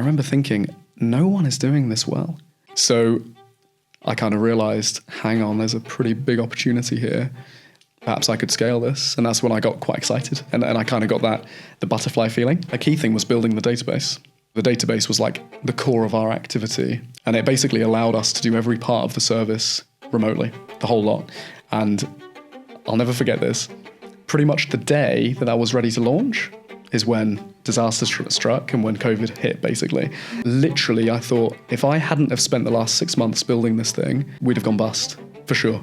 remember thinking, no one is doing this well. So I kind of realized, hang on, there's a pretty big opportunity here. Perhaps I could scale this. And that's when I got quite excited. And I kind of got the butterfly feeling. A key thing was building the database. The database was like the core of our activity. And it basically allowed us to do every part of the service remotely, the whole lot. And I'll never forget this. Pretty much the day that I was ready to launch is when disaster struck and when COVID hit, basically. Literally, I thought, if I hadn't have spent the last 6 months building this thing, we'd have gone bust, for sure.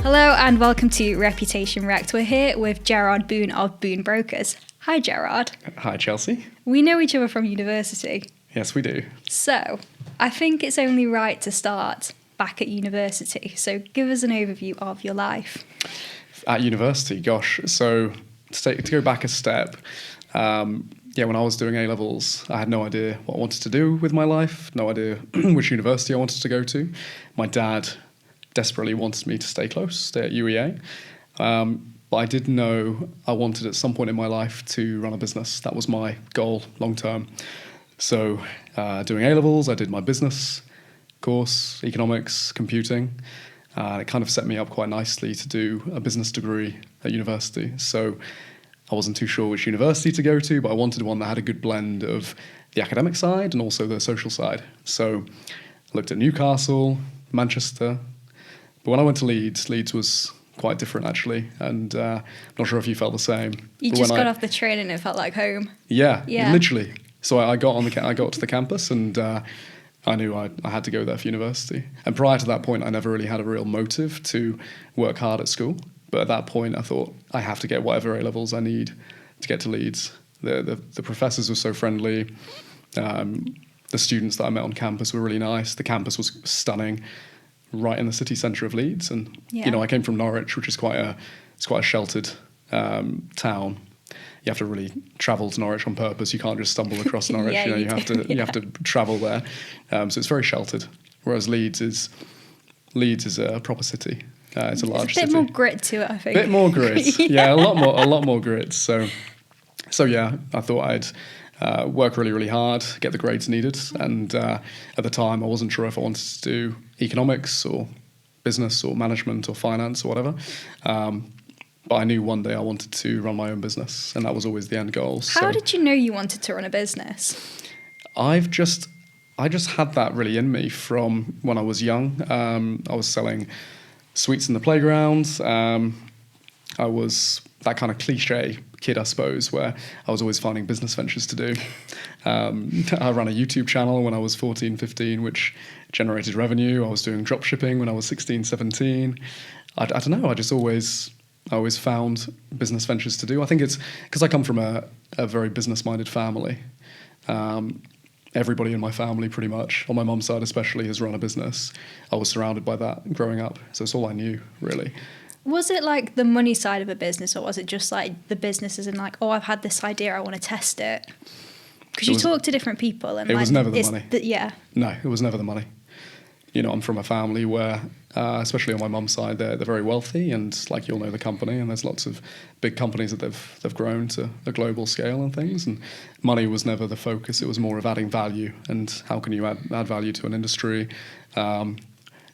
Hello and welcome to Reputation Wrecked. We're here with Gerard Boon of Boon Brokers. Hi, Gerard. Hi, Chelsea. We know each other from university. Yes, we do. So, I think it's only right to start back at university. So, give us an overview of your life. At university, gosh. So, to go back a step, when I was doing A-levels, I had no idea what I wanted to do with my life, no idea which university I wanted to go to. My dad desperately wanted me to stay at UEA. But I did know I wanted at some point in my life to run a business. That was my goal long term. So doing A-levels, I did my business course, economics, computing. It kind of set me up quite nicely to do a business degree at university. So I wasn't too sure which university to go to, but I wanted one that had a good blend of the academic side and also the social side. So I looked at Newcastle, Manchester. But when I went to Leeds was quite different, actually. And I'm not sure if you felt the same. You just got off the train and it felt like home. Yeah. Literally. So I got to the campus and I knew I had to go there for university. And prior to that point, I never really had a real motive to work hard at school. But at that point, I thought I have to get whatever A-levels I need to get to Leeds. The professors were so friendly. The students that I met on campus were really nice. The campus was stunning, right in the city centre of Leeds. And, I came from Norwich, which is quite a sheltered town. You have to really travel to Norwich on purpose. You can't just stumble across Norwich. You have to travel there. So it's very sheltered. Whereas Leeds is a proper city. It's a large city. There's a bit more grit to it, I think. Bit more grit. Yeah, a lot more grit. So yeah, I thought I'd work really, really hard, get the grades needed. And at the time, I wasn't sure if I wanted to do economics or business or management or finance or whatever. But I knew one day I wanted to run my own business, and that was always the end goal. How did you know you wanted to run a business? I just had that really in me from when I was young. I was selling sweets in the playground. I was that kind of cliche kid, I suppose, where I was always finding business ventures to do. I ran a YouTube channel when I was 14, 15, which generated revenue. I was doing drop shipping when I was 16, 17. I don't know, I always found business ventures to do. I think it's because I come from a very business-minded family. Everybody in my family, pretty much, on my mum's side especially, has run a business. I was surrounded by that growing up, so it's all I knew, really. Was it like the money side of a business, or was it just like the businesses and like, oh, I've had this idea, I want to test it? Because you talk to different people. And it was never the money. No, it was never the money. I'm from a family where, especially on my mum's side, they're very wealthy, and like you'll know the company, and there's lots of big companies that they've grown to a global scale and things, and money was never the focus. It was more of adding value, and how can you add value to an industry, and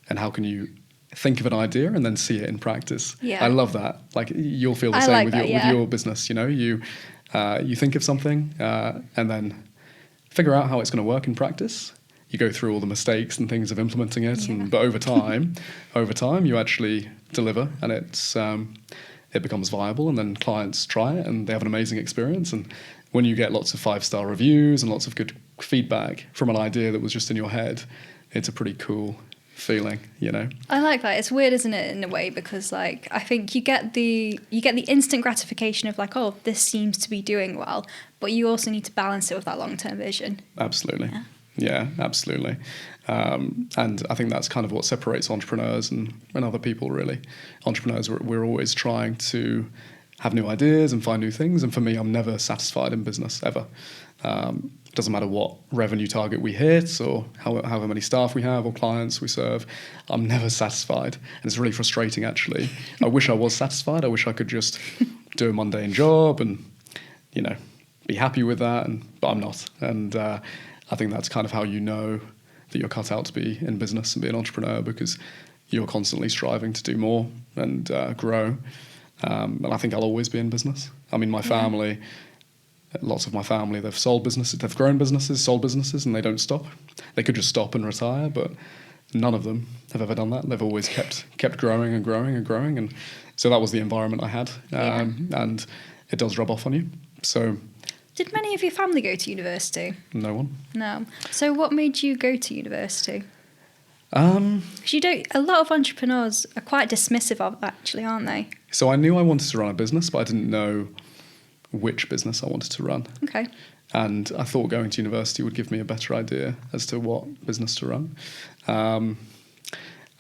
how can you think of an idea and then see it in practice. Yeah. I love that. Like you'll feel the same with your business. You think of something and then figure out how it's going to work in practice. You go through all the mistakes and things of implementing it, but over time, you actually deliver, and it becomes viable, and then clients try it, and they have an amazing experience. And when you get lots of 5-star reviews and lots of good feedback from an idea that was just in your head, it's a pretty cool feeling, I like that. It's weird, isn't it, in a way, because like I think you get the instant gratification of like, oh, this seems to be doing well, but you also need to balance it with that long-term vision. Absolutely. Yeah, absolutely. And I think that's kind of what separates entrepreneurs and other people, really. Entrepreneurs, we're always trying to have new ideas and find new things. And for me, I'm never satisfied in business, ever. It doesn't matter what revenue target we hit or however many staff we have or clients we serve. I'm never satisfied. And it's really frustrating, actually. I wish I was satisfied. I wish I could just do a mundane job and, you know, be happy with that. But I'm not. And I think that's kind of how you know that you're cut out to be in business and be an entrepreneur, because you're constantly striving to do more and grow. And I think I'll always be in business. I mean, my family, lots of my family, they've sold businesses, they've grown businesses, sold businesses, and they don't stop. They could just stop and retire, but none of them have ever done that. They've always kept growing and growing and growing. And so that was the environment I had. And it does rub off on you. So, did many of your family go to university? No one. No. So what made you go to university? Because a lot of entrepreneurs are quite dismissive of it, actually, aren't they? So I knew I wanted to run a business, but I didn't know which business I wanted to run. Okay. And I thought going to university would give me a better idea as to what business to run.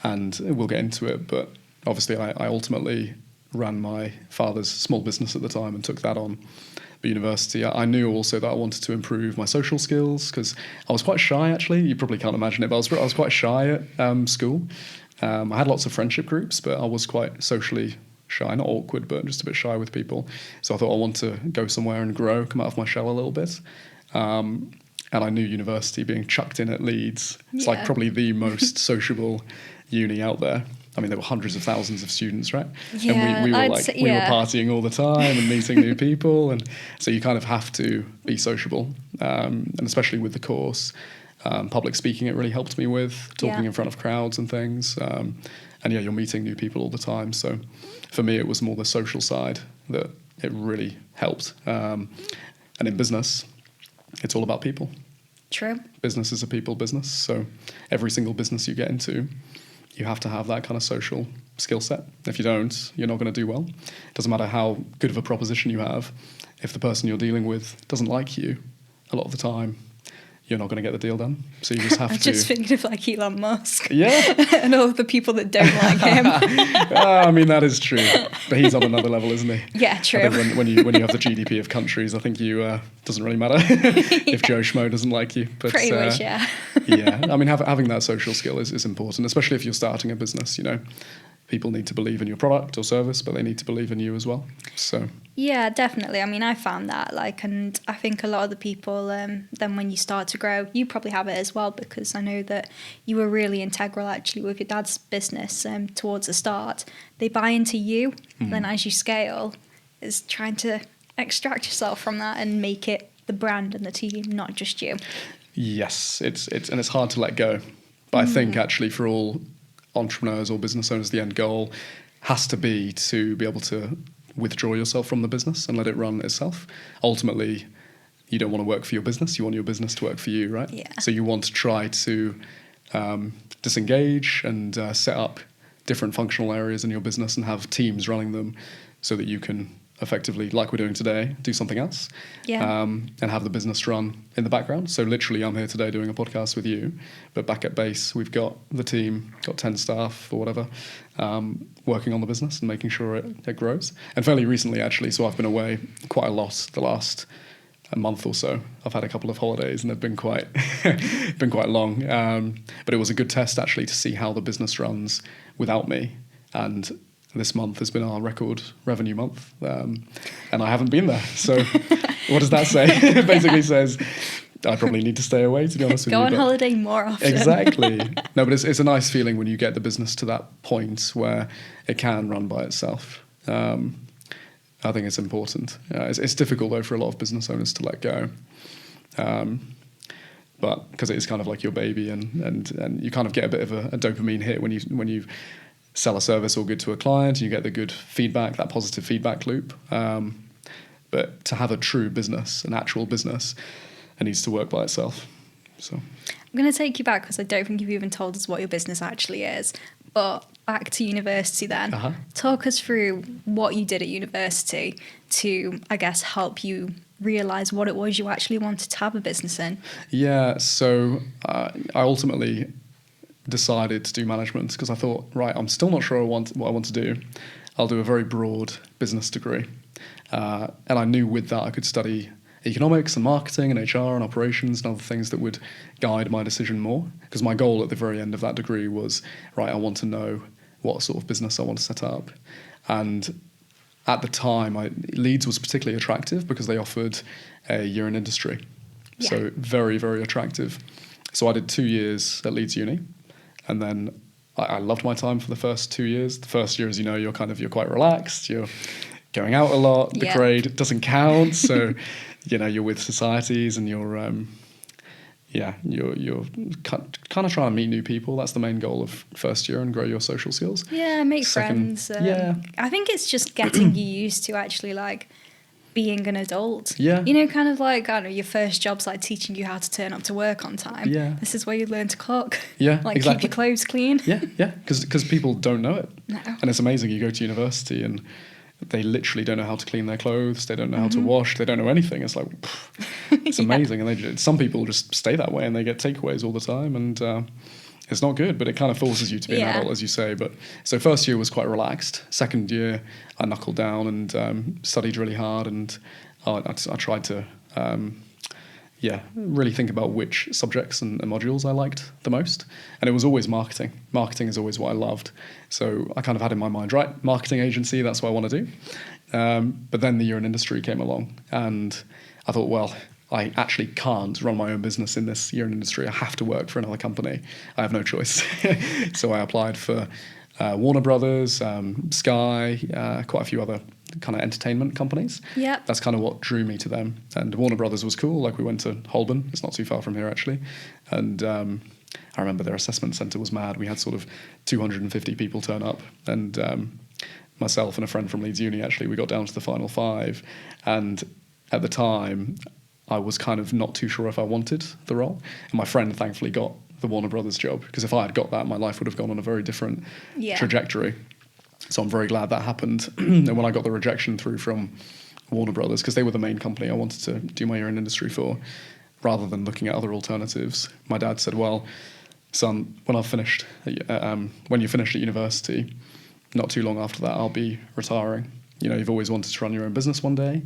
And we'll get into it, but obviously I ultimately ran my father's small business at the time and took that on at university. I knew also that I wanted to improve my social skills, because I was quite shy, actually. You probably can't imagine it, but I was quite shy at school. I had lots of friendship groups, but I was quite socially shy, not awkward, but just a bit shy with people. So I thought I want to go somewhere and grow, come out of my shell a little bit. And I knew university, being chucked in at Leeds, it's like probably the most sociable uni out there. I mean, there were hundreds of thousands of students, right? Yeah, and we were partying all the time and meeting new people. And so you kind of have to be sociable. And especially with the course, public speaking, it really helped me with talking in front of crowds and things. And you're meeting new people all the time. So for me, it was more the social side that it really helped. And in business, it's all about people. True. Business is a people business. So every single business you get into, you have to have that kind of social skill set. If you don't, you're not going to do well. It doesn't matter how good of a proposition you have. If the person you're dealing with doesn't like you, a lot of the time, you're not going to get the deal done. So you just have to... I'm just thinking of like Elon Musk. Yeah. And all of the people that don't like him. I mean, that is true. But he's on another level, isn't he? Yeah, true. I think when you have the GDP of countries, I think you doesn't really matter if Joe Schmo doesn't like you. But, pretty much, yeah. Yeah. I mean, having that social skill is important, especially if you're starting a business, you know. People need to believe in your product or service, but they need to believe in you as well. So yeah, definitely. I mean, I found that, and I think a lot of the people, then when you start to grow, you probably have it as well, because I know that you were really integral actually with your dad's business towards the start. They buy into you, then as you scale, is trying to extract yourself from that and make it the brand and the team, not just you. Yes, it's hard to let go. But I think actually for all entrepreneurs or business owners, the end goal has to be able to withdraw yourself from the business and let it run itself. Ultimately, you don't want to work for your business. You want your business to work for you, right? Yeah. So you want to try to disengage and set up different functional areas in your business and have teams running them so that you can effectively, like we're doing today, do something else and have the business run in the background. So literally I'm here today doing a podcast with you, but back at base we've got the team, got 10 staff or whatever, working on the business and making sure it grows. And fairly recently actually, so I've been away quite a lot the last a month or so. I've had a couple of holidays and they've been quite long, but it was a good test actually to see how the business runs without me. And this month has been our record revenue month, and I haven't been there. So what does that say? It basically says I probably need to stay away, to be honest with you. Go on holiday more often. Exactly. No, but it's a nice feeling when you get the business to that point where it can run by itself. I think it's important. It's difficult, though, for a lot of business owners to let go. But because it is kind of like your baby, and you kind of get a bit of a dopamine hit when you sell a service or good to a client, and you get the good feedback, that positive feedback loop. But to have a true business, an actual business, it needs to work by itself. So I'm going to take you back because I don't think you've even told us what your business actually is. But back to university then. Talk us through what you did at university to, I guess, help you realise what it was you actually wanted to have a business in. Yeah, so I ultimately decided to do management because I thought, right, I'm still not sure what I want to do. I'll do a very broad business degree. And I knew with that I could study economics and marketing and HR and operations and other things that would guide my decision more. Because my goal at the very end of that degree was, right, I want to know what sort of business I want to set up. And at the time, Leeds was particularly attractive because they offered a year in industry. Yeah. So very, very attractive. So I did 2 years at Leeds Uni, and then I loved my time for the first 2 years. The first year, as you know, you're quite relaxed. You're going out a lot. The grade doesn't count, so you're with societies and you're kind of trying to meet new people. That's the main goal of first year, and grow your social skills. Yeah, make friends. I think it's just getting you used to actually like being an adult. Yeah. Kind of like, I don't know, your first job's like teaching you how to turn up to work on time. Yeah. This is where you learn to cook. Yeah, like exactly. keep your clothes clean. Yeah, because people don't know it. No. And it's amazing. You go to university and they literally don't know how to clean their clothes. They don't know how to wash. They don't know anything. It's like, it's amazing. And some people just stay that way and they get takeaways all the time. And it's not good, but it kind of forces you to be an adult, as you say. But so first year was quite relaxed. Second year, I knuckled down and studied really hard. And I tried to, really think about which subjects and modules I liked the most. And it was always marketing. Marketing is always what I loved. So I kind of had in my mind, right, marketing agency, that's what I want to do. But then the year in industry came along, and I thought, well, I actually can't run my own business in this year in industry. I have to work for another company. I have no choice. So I applied for Warner Brothers, Sky, quite a few other kind of entertainment companies. Yeah. That's kind of what drew me to them. And Warner Brothers was cool. Like, we went to Holborn. It's not too far from here, actually. And I remember their assessment centre was mad. We had sort of 250 people turn up. And myself and a friend from Leeds Uni, actually, we got down to the final 5. And at the time, I was kind of not too sure if I wanted the role. And my friend thankfully got the Warner Brothers job, because if I had got that, my life would have gone on a very different trajectory. So I'm very glad that happened. And when I got the rejection through from Warner Brothers, because they were the main company I wanted to do my year in industry for, rather than looking at other alternatives, my dad said, well, son, when you finish at university, not too long after that, I'll be retiring. You've always wanted to run your own business one day.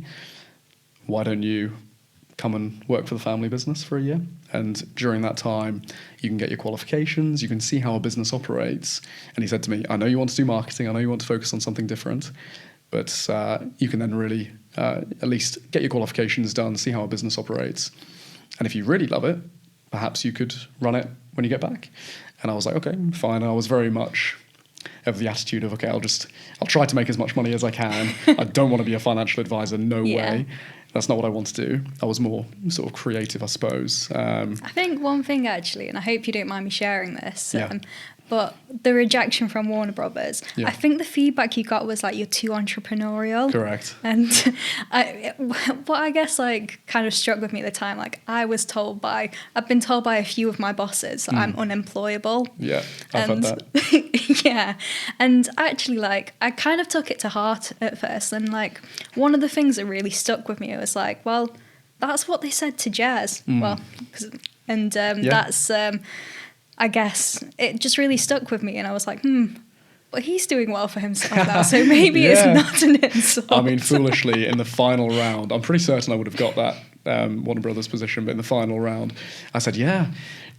Why don't you come and work for the family business for a year? And during that time, you can get your qualifications, you can see how a business operates. And he said to me, I know you want to do marketing, I know you want to focus on something different, but you can then really at least get your qualifications done, see how a business operates. And if you really love it, perhaps you could run it when you get back. And I was like, okay, fine. And I was very much of the attitude of, okay, I'll try to make as much money as I can. I don't want to be a financial advisor, no way. That's not what I want to do. I was more sort of creative, I suppose. I think one thing, actually, and I hope you don't mind me sharing this, but the rejection from Warner Brothers, I think the feedback you got was like, you're too entrepreneurial. Correct. And what I guess like kind of struck with me at the time, like I've been told by a few of my bosses that I'm unemployable. Yeah, I've heard that. Yeah. And actually, like, I kind of took it to heart at first. And like, one of the things that really stuck with me, it was like, well, that's what they said to Jazz. That's, I guess, it just really stuck with me. And I was like, but he's doing well for himself now, so maybe it's not an insult. I mean, foolishly, in the final round, I'm pretty certain I would have got that Warner Brothers position, but in the final round, I said,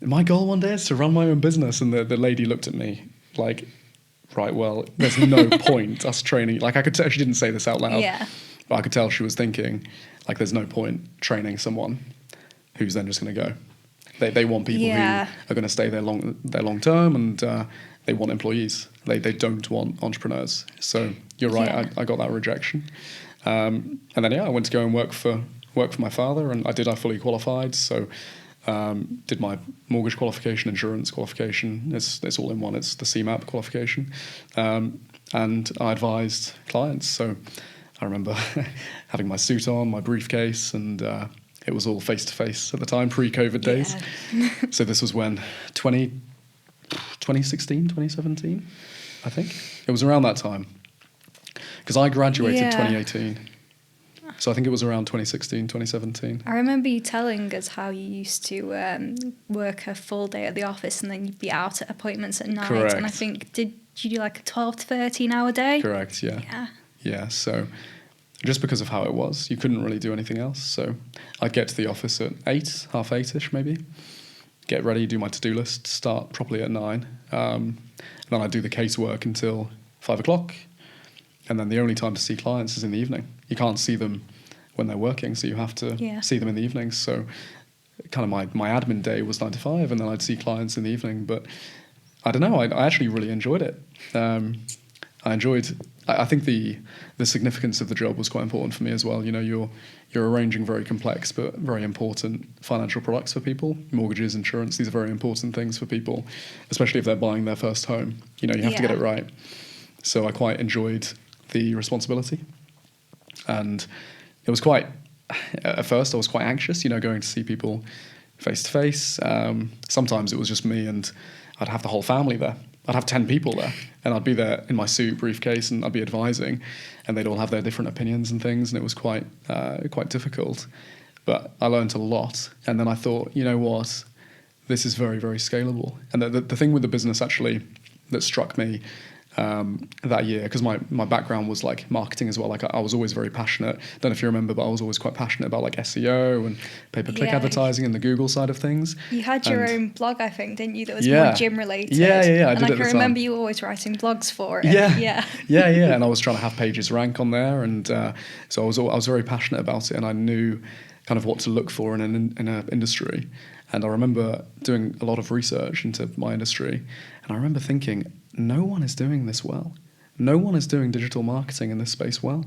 my goal one day is to run my own business. And the lady looked at me like, right, well, there's no point us training. Like, I could tell, she didn't say this out loud, but I could tell she was thinking, like, there's no point training someone who's then just going to go. They want people who are going to stay there long term, and they want employees. They don't want entrepreneurs. So you're right. I got that rejection, and then I went to go and work for my father, and I fully qualified. So did my mortgage qualification, insurance qualification. It's all in one. It's the CMAP qualification, and I advised clients. So I remember having my suit on, my briefcase, and it was all face-to-face at the time, pre-COVID days. So this was when, 2016, 2017, I think. It was around that time. Because I graduated 2018. So I think it was around 2016, 2017. I remember you telling us how you used to work a full day at the office and then you'd be out at appointments at night. Correct. And I think, did did you do like a 12 to 13 hour day? Correct, yeah. Yeah. Yeah, so just because of how it was, you couldn't really do anything else. So I'd get to the office at 8, half 8ish maybe, get ready, do my to-do list, start properly at 9. And then I'd do the casework until 5 o'clock. And then the only time to see clients is in the evening. You can't see them when they're working, so you have to see them in the evenings. So kind of my admin day was 9 to 5, and then I'd see clients in the evening. But I don't know, I actually really enjoyed it. I think the significance of the job was quite important for me as well. You know, you're arranging very complex but very important financial products for people. Mortgages, insurance, these are very important things for people, especially if they're buying their first home. You know, you have to get it right. So I quite enjoyed the responsibility. And it was quite, at first I was quite anxious, you know, going to see people face to face. Sometimes it was just me and I'd have the whole family there. I'd have 10 people there, and I'd be there in my suit, briefcase, and I'd be advising, and they'd all have their different opinions and things, and it was quite difficult. But I learned a lot, and then I thought, you know what, this is very, very scalable. And the thing with the business actually that struck me that year, because my background was like marketing as well. Like I was always very passionate. Don't know if you remember, but I was always quite passionate about like SEO and pay-per-click advertising and the Google side of things. You had your own blog, I think, didn't you? That was more gym related. Yeah. I did. And I can remember you always writing blogs for it. Yeah. And I was trying to have pages rank on there, and so I was very passionate about it, and I knew kind of what to look for in an industry. And I remember doing a lot of research into my industry, and I remember thinking, no one is doing this well. No one is doing digital marketing in this space well.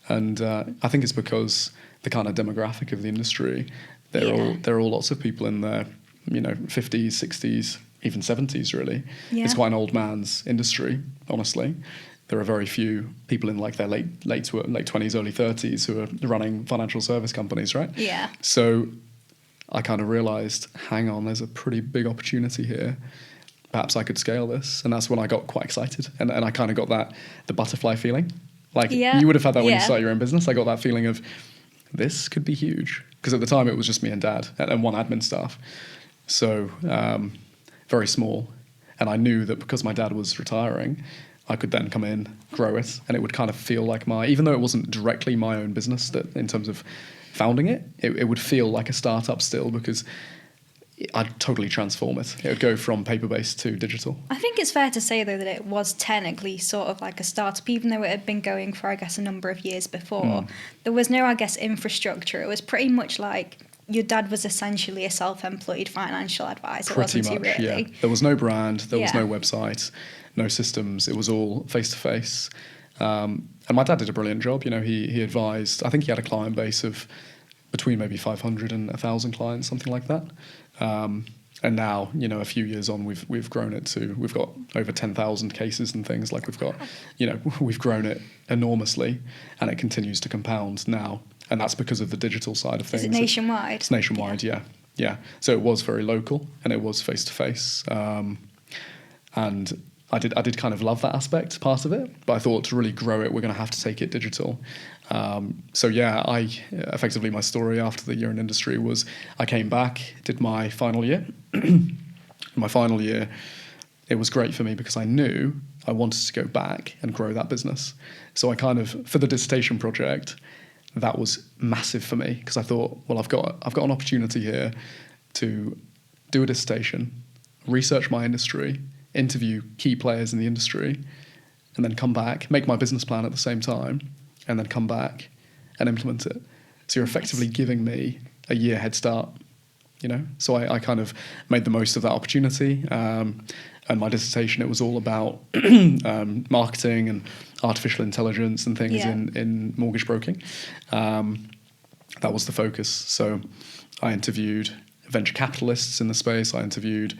And I think it's because the kind of demographic of the industry, there are all lots of people in their, you know, 50s, 60s, even 70s really. Yeah. It's quite an old man's industry, honestly. There are very few people in like their late 20s, early 30s who are running financial service companies, right? Yeah. So I kind of realized, hang on, there's a pretty big opportunity here. Perhaps I could scale this. And that's when I got quite excited. And I kind of got the butterfly feeling. Like you would have had that when you start your own business. I got that feeling of this could be huge. Because at the time it was just me and Dad and one admin staff. So very small. And I knew that because my dad was retiring, I could then come in, grow it. And it would kind of feel like even though it wasn't directly my own business that in terms of founding it, it would feel like a startup still, because I'd totally transform it. It would go from paper-based to digital. I think it's fair to say, though, that it was technically sort of like a startup, even though it had been going for, I guess, a number of years before. There was no, I guess, infrastructure. It was pretty much like your dad was essentially a self-employed financial advisor, wasn't he, really? Yeah. There was no brand, there was no website, no systems. It was all face-to-face. And my dad did a brilliant job. You know, he advised, I think he had a client base of between maybe 500 and 1,000 clients, something like that. And now, you know, a few years on, we've grown it to, we've got over 10,000 cases and things. Like we've got, you know, we've grown it enormously, and it continues to compound now. And that's because of the digital side of things. Is it nationwide? It's nationwide, yeah. So it was very local, and it was face to face. And I did kind of love that aspect, part of it. But I thought to really grow it, we're going to have to take it digital. I effectively, my story after the year in industry was I came back, did my final year. My final year, it was great for me because I knew I wanted to go back and grow that business. So I kind of, for the dissertation project, that was massive for me because I thought, well, I've got an opportunity here to do a dissertation, research my industry, interview key players in the industry, and then come back, make my business plan at the same time, and then come back and implement it. So you're effectively giving me a year head start, you know? So I kind of made the most of that opportunity. And my dissertation, it was all about marketing and artificial intelligence and things in mortgage broking. That was the focus. So I interviewed venture capitalists in the space. I interviewed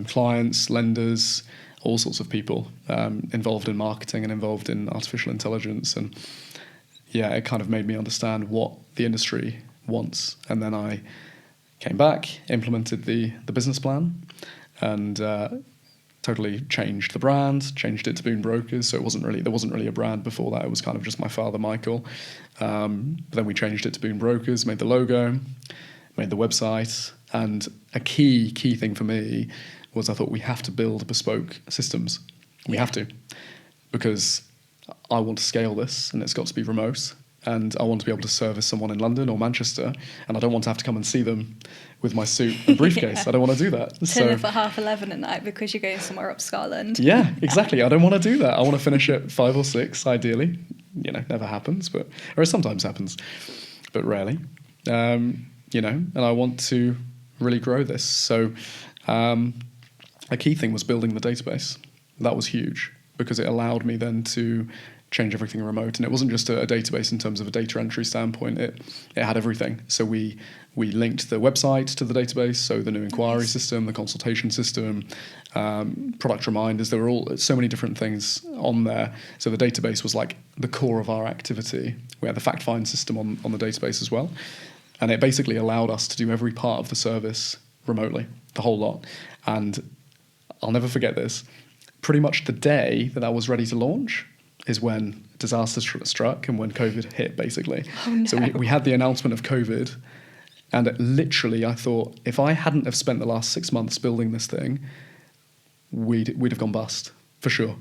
clients, lenders, all sorts of people involved in marketing and involved in artificial intelligence. And yeah, it kind of made me understand what the industry wants. And then I came back, implemented the business plan, and totally changed the brand, changed it to Boon Brokers. So there wasn't really a brand before that. It was kind of just my father, Michael. But then we changed it to Boon Brokers, made the logo, made the website. And a key thing for me was I thought we have to build bespoke systems. We have to, because I want to scale this, and it's got to be remote, and I want to be able to service someone in London or Manchester, and I don't want to have to come and see them with my suit and briefcase. I don't want to do that. Turn up at 11:30 at night because you're going somewhere up Scotland. Yeah, exactly. I don't want to do that. I want to finish at 5 or 6, ideally. Never happens, or it sometimes happens, but rarely. And I want to really grow this. So a key thing was building the database. That was huge, because it allowed me then to change everything remote. And it wasn't just a database in terms of a data entry standpoint. It had everything. So we linked the website to the database, so the new inquiry system, the consultation system, product reminders. There were so many different things on there. So the database was like the core of our activity. We had the fact find system on the database as well. And it basically allowed us to do every part of the service remotely, the whole lot. And I'll never forget this. Pretty much the day that I was ready to launch is when disaster struck and when COVID hit, basically. Oh, no. So we had the announcement of COVID, and literally I thought, if I hadn't have spent the last 6 months building this thing, we'd have gone bust, for sure.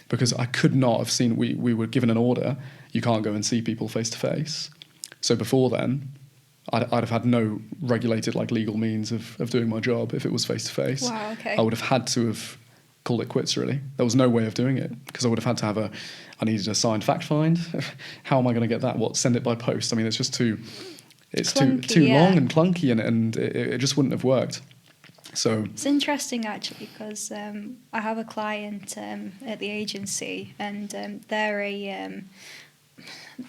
Because I could not have seen, we were given an order, you can't go and see people face to face. So before then, I'd have had no regulated legal means of doing my job if it was face to face. Wow, okay. I would have had to have called it quits, really. There was no way of doing it, because I would have had to have I needed a signed fact find. How am I going to get that? Send it by post? I mean, it's just too Clunky, too yeah. long and clunky, and it just wouldn't have worked. So it's interesting, actually, because I have a client at the agency, and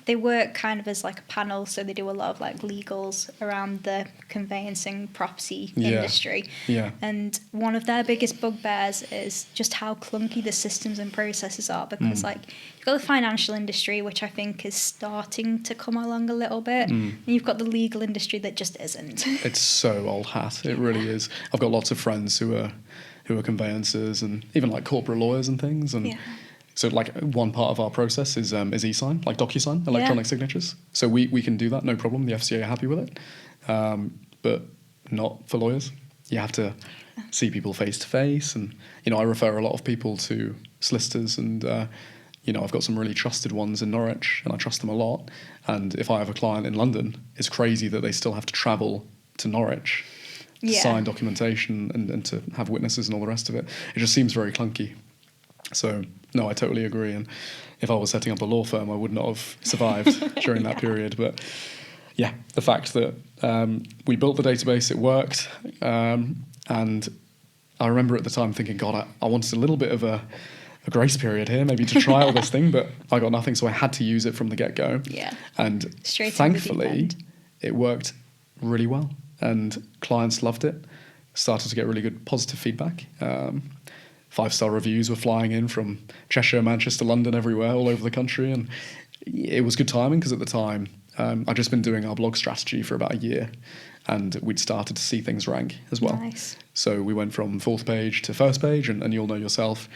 they work kind of as like a panel, so they do a lot of legals around the conveyancing property industry. Yeah. And one of their biggest bugbears is just how clunky the systems and processes are, because you've got the financial industry, which I think is starting to come along a little bit, and you've got the legal industry that just isn't. It's so old hat. It really is. I've got lots of friends who are conveyancers, and even corporate lawyers and things, and so one part of our process is e-sign, DocuSign, electronic signatures. So we can do that, no problem. The FCA are happy with it, but not for lawyers. You have to see people face to face, and I refer a lot of people to solicitors, and I've got some really trusted ones in Norwich, and I trust them a lot. And if I have a client in London, it's crazy that they still have to travel to Norwich to sign documentation and to have witnesses and all the rest of it. It just seems very clunky. So, no, I totally agree. And if I was setting up a law firm, I would not have survived during that period. But yeah, the fact that we built the database, it worked. And I remember at the time thinking, God, I wanted a little bit of a grace period here, maybe to trial this thing, but I got nothing. So I had to use it from the get-go. Yeah. And straight thankfully, it worked really well. And clients loved it, started to get really good positive feedback. 5-star reviews were flying in from Cheshire, Manchester, London, everywhere, all over the country. And it was good timing, because at the time, I'd just been doing our blog strategy for about a year, and we'd started to see things rank as well. Nice. So we went from 4th page to 1st page, and you'll know yourself,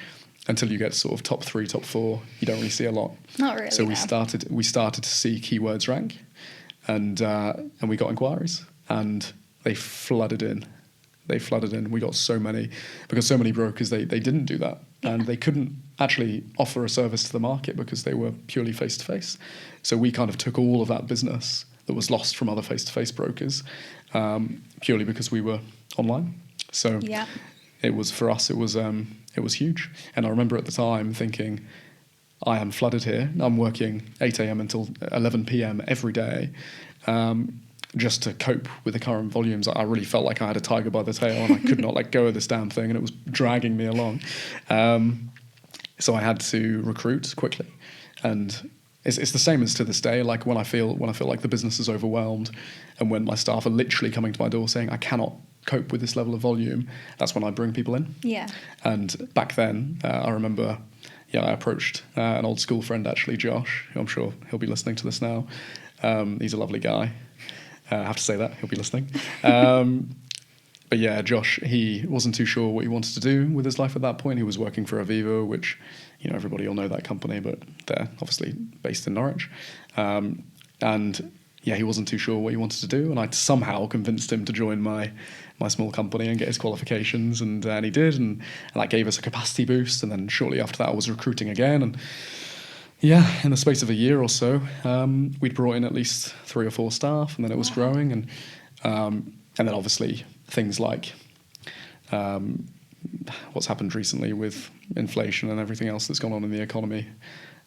until you get sort of top 3, top 4, you don't really see a lot. Not really. So we started to see keywords rank, and we got inquiries, and they flooded in. We got so many, because so many brokers, they didn't do that, and they couldn't actually offer a service to the market because they were purely face-to-face. So we kind of took all of that business that was lost from other face-to-face brokers, purely because we were online. So it was, for us, it was huge. And I remember at the time thinking, I am flooded here. I'm working 8 a.m. until 11 p.m. every day, just to cope with the current volumes. I really felt like I had a tiger by the tail, and I could not let go of this damn thing, and it was dragging me along. So I had to recruit quickly, and it's the same as to this day. Like when I feel like the business is overwhelmed, and when my staff are literally coming to my door saying, I cannot cope with this level of volume, that's when I bring people in. Yeah. And back then, I remember, I approached an old school friend, actually, Josh, who I'm sure he'll be listening to this now. He's a lovely guy. I have to say that, he'll be listening. But yeah, Josh, he wasn't too sure what he wanted to do with his life at that point. He was working for Aviva, which, everybody will know that company, but they're obviously based in Norwich. And yeah, he wasn't too sure what he wanted to do, and I somehow convinced him to join my small company and get his qualifications, and he did, and that gave us a capacity boost. And then shortly after that, I was recruiting again, and yeah, in the space of a year or so, we'd brought in at least 3 or 4 staff, and then it was growing, and then obviously things like what's happened recently with inflation and everything else that's gone on in the economy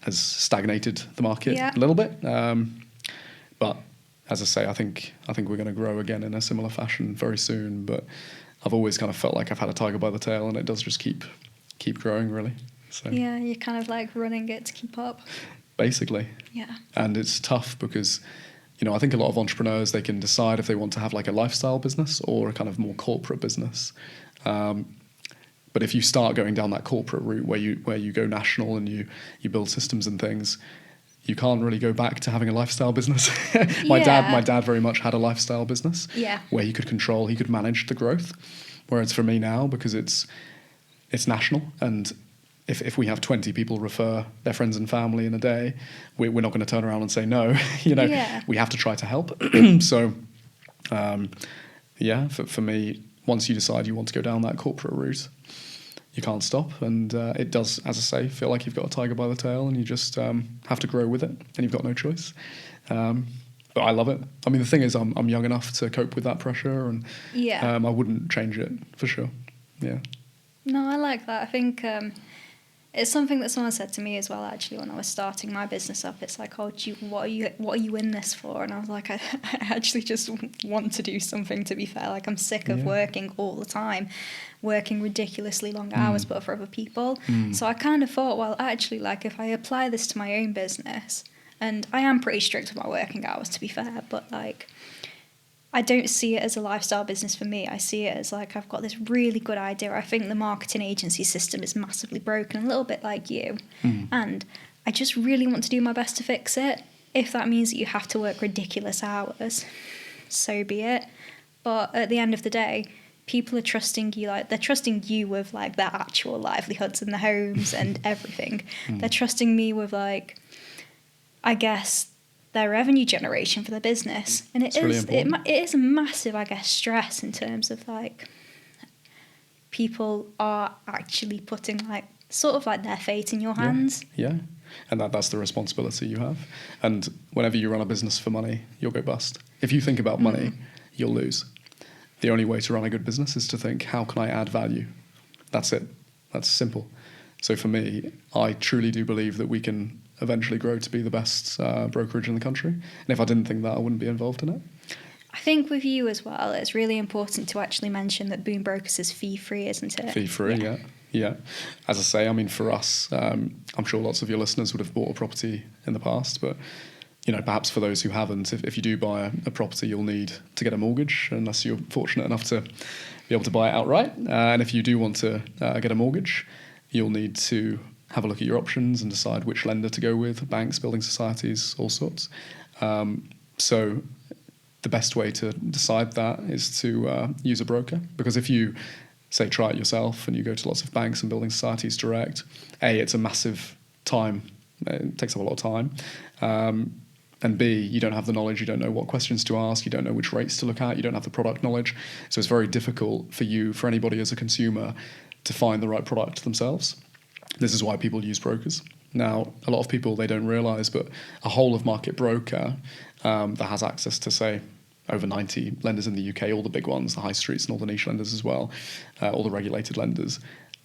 has stagnated the market a little bit. But as I say, I think we're going to grow again in a similar fashion very soon. But I've always kind of felt like I've had a tiger by the tail, and it does just keep growing, really. So yeah, you're kind of like running it to keep up. Basically. Yeah. And it's tough because, you know, I think a lot of entrepreneurs, they can decide if they want to have like a lifestyle business or a kind of more corporate business. But if you start going down that corporate route where you go national and you build systems and things, you can't really go back to having a lifestyle business. My dad very much had a lifestyle business where he could manage the growth. Whereas for me now, because it's national, and if we have 20 people refer their friends and family in a day, we're not going to turn around and say no. We have to try to help. So, for me, once you decide you want to go down that corporate route, you can't stop, and it does, as I say, feel like you've got a tiger by the tail, and you just have to grow with it, and you've got no choice. But I love it. I mean, the thing is, I'm young enough to cope with that pressure, and I wouldn't change it for sure. Yeah. No, I like that. I think it's something that someone said to me as well, actually, when I was starting my business up. It's like, oh, what are you in this for? And I was like, I actually just want to do something, to be fair. Like, I'm sick of working all the time, working ridiculously long hours, but for other people. So I kind of thought, well, actually, like, if I apply this to my own business, and I am pretty strict with my working hours, to be fair, but, like, I don't see it as a lifestyle business for me. I see it as like, I've got this really good idea. I think the marketing agency system is massively broken, a little bit like you. And I just really want to do my best to fix it. If that means that you have to work ridiculous hours, so be it. But at the end of the day, people are trusting you, like they're trusting you with like their actual livelihoods and the homes and everything. They're trusting me with like, I guess, their revenue generation for the business, and it is a massive, I guess, stress in terms of like people are actually putting like sort of like their fate in your hands. Yeah, and that's the responsibility you have. And whenever you run a business for money, you'll go bust. If you think about money, you'll lose. The only way to run a good business is to think, how can I add value? That's it. That's simple. So for me, I truly do believe that we can eventually grow to be the best brokerage in the country. And if I didn't think that, I wouldn't be involved in it. I think with you as well, it's really important to actually mention that Boon Brokers is fee-free, isn't it? Fee-free, yeah. As I say, I mean, for us, I'm sure lots of your listeners would have bought a property in the past, but you know, perhaps for those who haven't, if you do buy a property, you'll need to get a mortgage, unless you're fortunate enough to be able to buy it outright. And if you do want to get a mortgage, you'll need to have a look at your options and decide which lender to go with, banks, building societies, all sorts. So the best way to decide that is to use a broker, because if you, say, try it yourself and you go to lots of banks and building societies direct, it's a massive time. It takes up a lot of time. And B, you don't have the knowledge, you don't know what questions to ask, you don't know which rates to look at, you don't have the product knowledge. So it's very difficult for anybody as a consumer to find the right product themselves. This is why people use brokers. Now, a lot of people, they don't realise, but a whole of market broker that has access to, say, over 90 lenders in the UK, all the big ones, the high streets and all the niche lenders as well, all the regulated lenders,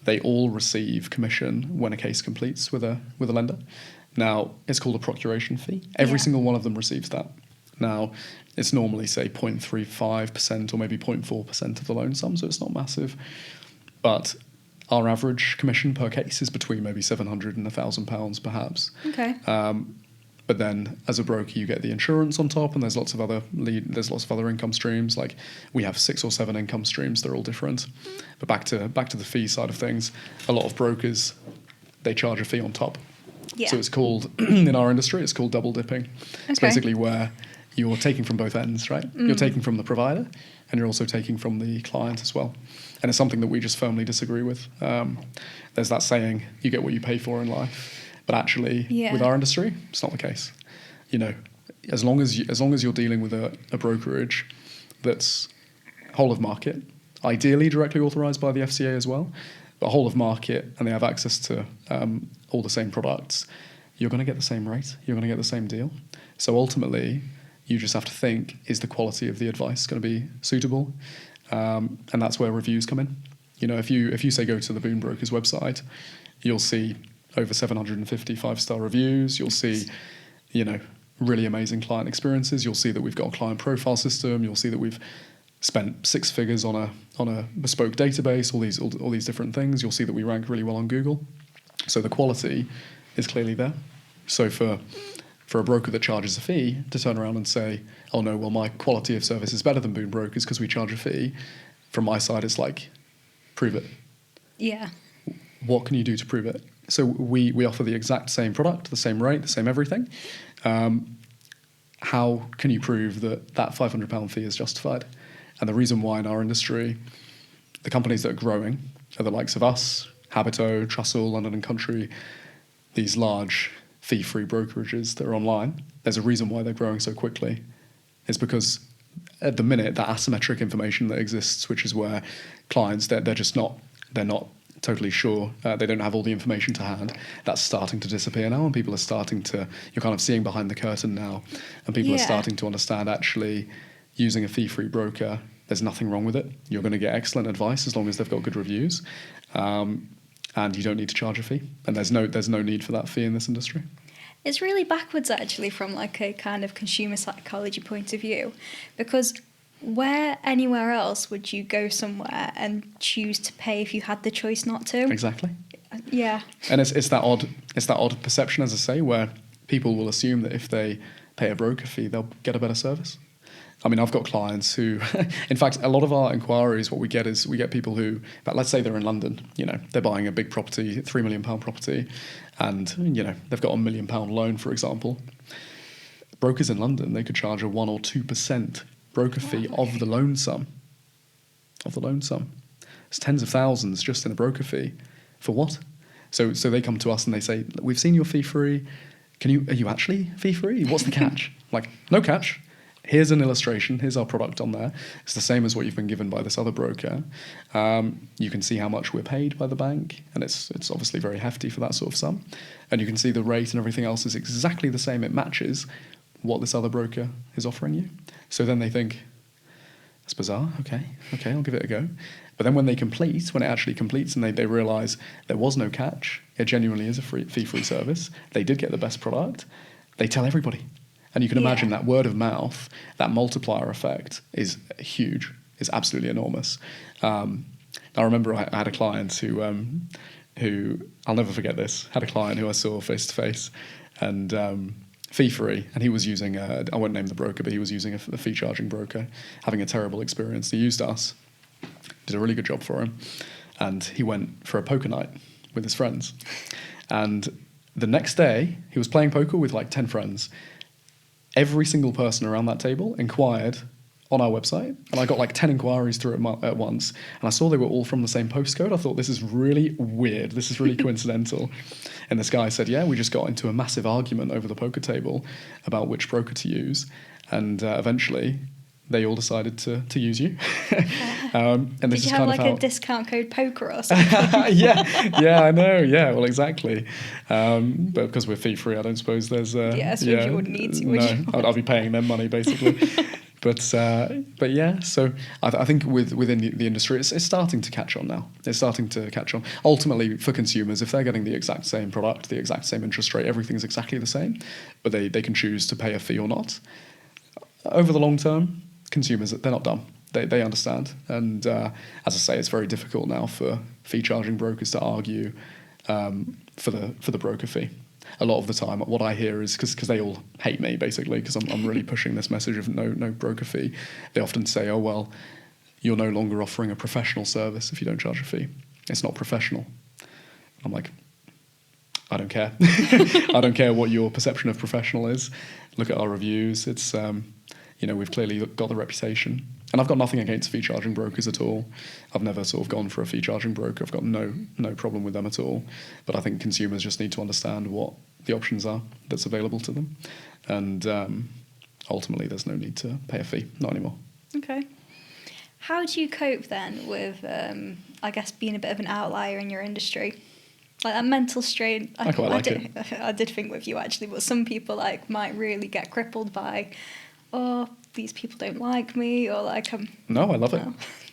they all receive commission when a case completes with a lender. Now, it's called a procuration fee. Every single one of them receives that. Now, it's normally, say, 0.35% or maybe 0.4% of the loan sum, so it's not massive. But our average commission per case is between maybe £700 and £1,000 perhaps. Okay. But then as a broker, you get the insurance on top, and there's lots of other income streams. Like we have 6 or 7 income streams. They're all different. But back to the fee side of things, a lot of brokers, they charge a fee on top. Yeah. So it's called, in our industry, it's called double dipping. Okay. It's basically where you're taking from both ends, right? You're taking from the provider, and you're also taking from the client as well. And it's something that we just firmly disagree with. There's that saying, you get what you pay for in life. But actually, with our industry, it's not the case. You know, as long as you're dealing with a brokerage that's whole of market, ideally directly authorised by the FCA as well, but whole of market, and they have access to all the same products, you're going to get the same rate, you're going to get the same deal. So ultimately, you just have to think, is the quality of the advice going to be suitable? And that's where reviews come in. You know, if you say go to the Boon Brokers website, you'll see over 750 five-star reviews. You'll see, you know, really amazing client experiences. You'll see that we've got a client profile system. You'll see that we've spent six figures on a bespoke database. All these different things. You'll see that we rank really well on Google. So the quality is clearly there. So for a broker that charges a fee to turn around and say, oh no, well, my quality of service is better than Boon Brokers because we charge a fee, from my side, it's like, prove it. Yeah. What can you do to prove it? So we offer the exact same product, the same rate, the same everything. How can you prove that £500 fee is justified? And the reason why in our industry, the companies that are growing are the likes of us, Habito, Trussell, London and Country, these large fee-free brokerages that are online. There's a reason why they're growing so quickly. It's because at the minute, that asymmetric information that exists, which is where clients, they're not totally sure, they don't have all the information to hand, that's starting to disappear now, and people are starting to, you're kind of seeing behind the curtain now, and people are starting to understand actually using a fee-free broker, there's nothing wrong with it. You're going to get excellent advice as long as they've got good reviews, and you don't need to charge a fee, and there's no need for that fee in this industry. It's really backwards, actually, from like a kind of consumer psychology point of view, because where anywhere else would you go somewhere and choose to pay if you had the choice not to? Exactly. Yeah. And it's that odd perception, as I say, where people will assume that if they pay a broker fee, they'll get a better service. I mean, I've got clients who, in fact, a lot of our inquiries, what we get is we get people who, but let's say they're in London, you know, they're buying a big property, £3 million property, and, you know, they've got a £1 million loan, for example. Brokers in London, they could charge a 1 or 2% broker fee of the loan sum. It's tens of thousands just in a broker fee. For what? So they come to us and they say, we've seen your fee free. Are you actually fee free? What's the catch? Like, no catch. Here's an illustration. Here's our product on there. It's the same as what you've been given by this other broker. You can see how much we're paid by the bank, and it's obviously very hefty for that sort of sum. And you can see the rate and everything else is exactly the same. It matches what this other broker is offering you. So then they think, that's bizarre. Okay, I'll give it a go. But then when it actually completes, and they realise there was no catch, it genuinely is a fee-free service, they did get the best product, they tell everybody. And you can imagine that word of mouth, that multiplier effect is huge, is absolutely enormous. I remember I had a client who I'll never forget this, had a client who I saw face to face, and fee-free, and he was using, I won't name the broker, but he was using a fee-charging broker, having a terrible experience. He used us, did a really good job for him, and he went for a poker night with his friends. And the next day, he was playing poker with like 10 friends. Every single person around that table inquired on our website, and I got like 10 inquiries through it at once, and I saw they were all from the same postcode. I thought, this is really weird, this is really coincidental. And this guy said, we just got into a massive argument over the poker table about which broker to use, and eventually they all decided to use you. And Did this you is have kind like of how... a discount code poker or something? yeah, I know, well, exactly. But because we're fee-free, I don't suppose there's... I suppose you wouldn't need to, would you? I'll be paying them money, basically. But yeah, so I think within the industry, it's starting to catch on now. It's starting to catch on. Ultimately, for consumers, if they're getting the exact same product, the exact same interest rate, everything's exactly the same, but they can choose to pay a fee or not. Over the long term, consumers, they're not dumb. They understand. And as I say, it's very difficult now for fee-charging brokers to argue for the broker fee. A lot of the time, what I hear is, because they all hate me, basically, because I'm really pushing this message of no broker fee. They often say, oh, well, you're no longer offering a professional service if you don't charge a fee. It's not professional. I'm like, I don't care. I don't care what your perception of professional is. Look at our reviews. It's, we've clearly got the reputation. And I've got nothing against fee-charging brokers at all. I've never sort of gone for a fee-charging broker. I've got no problem with them at all. But I think consumers just need to understand what the options are that's available to them. And ultimately there's no need to pay a fee, not anymore. Okay. How do you cope then with, I guess, being a bit of an outlier in your industry? Like that mental strain. I quite like it. I did think with you actually, but some people like might really get crippled by, oh, these people don't like me, or like No, I love it.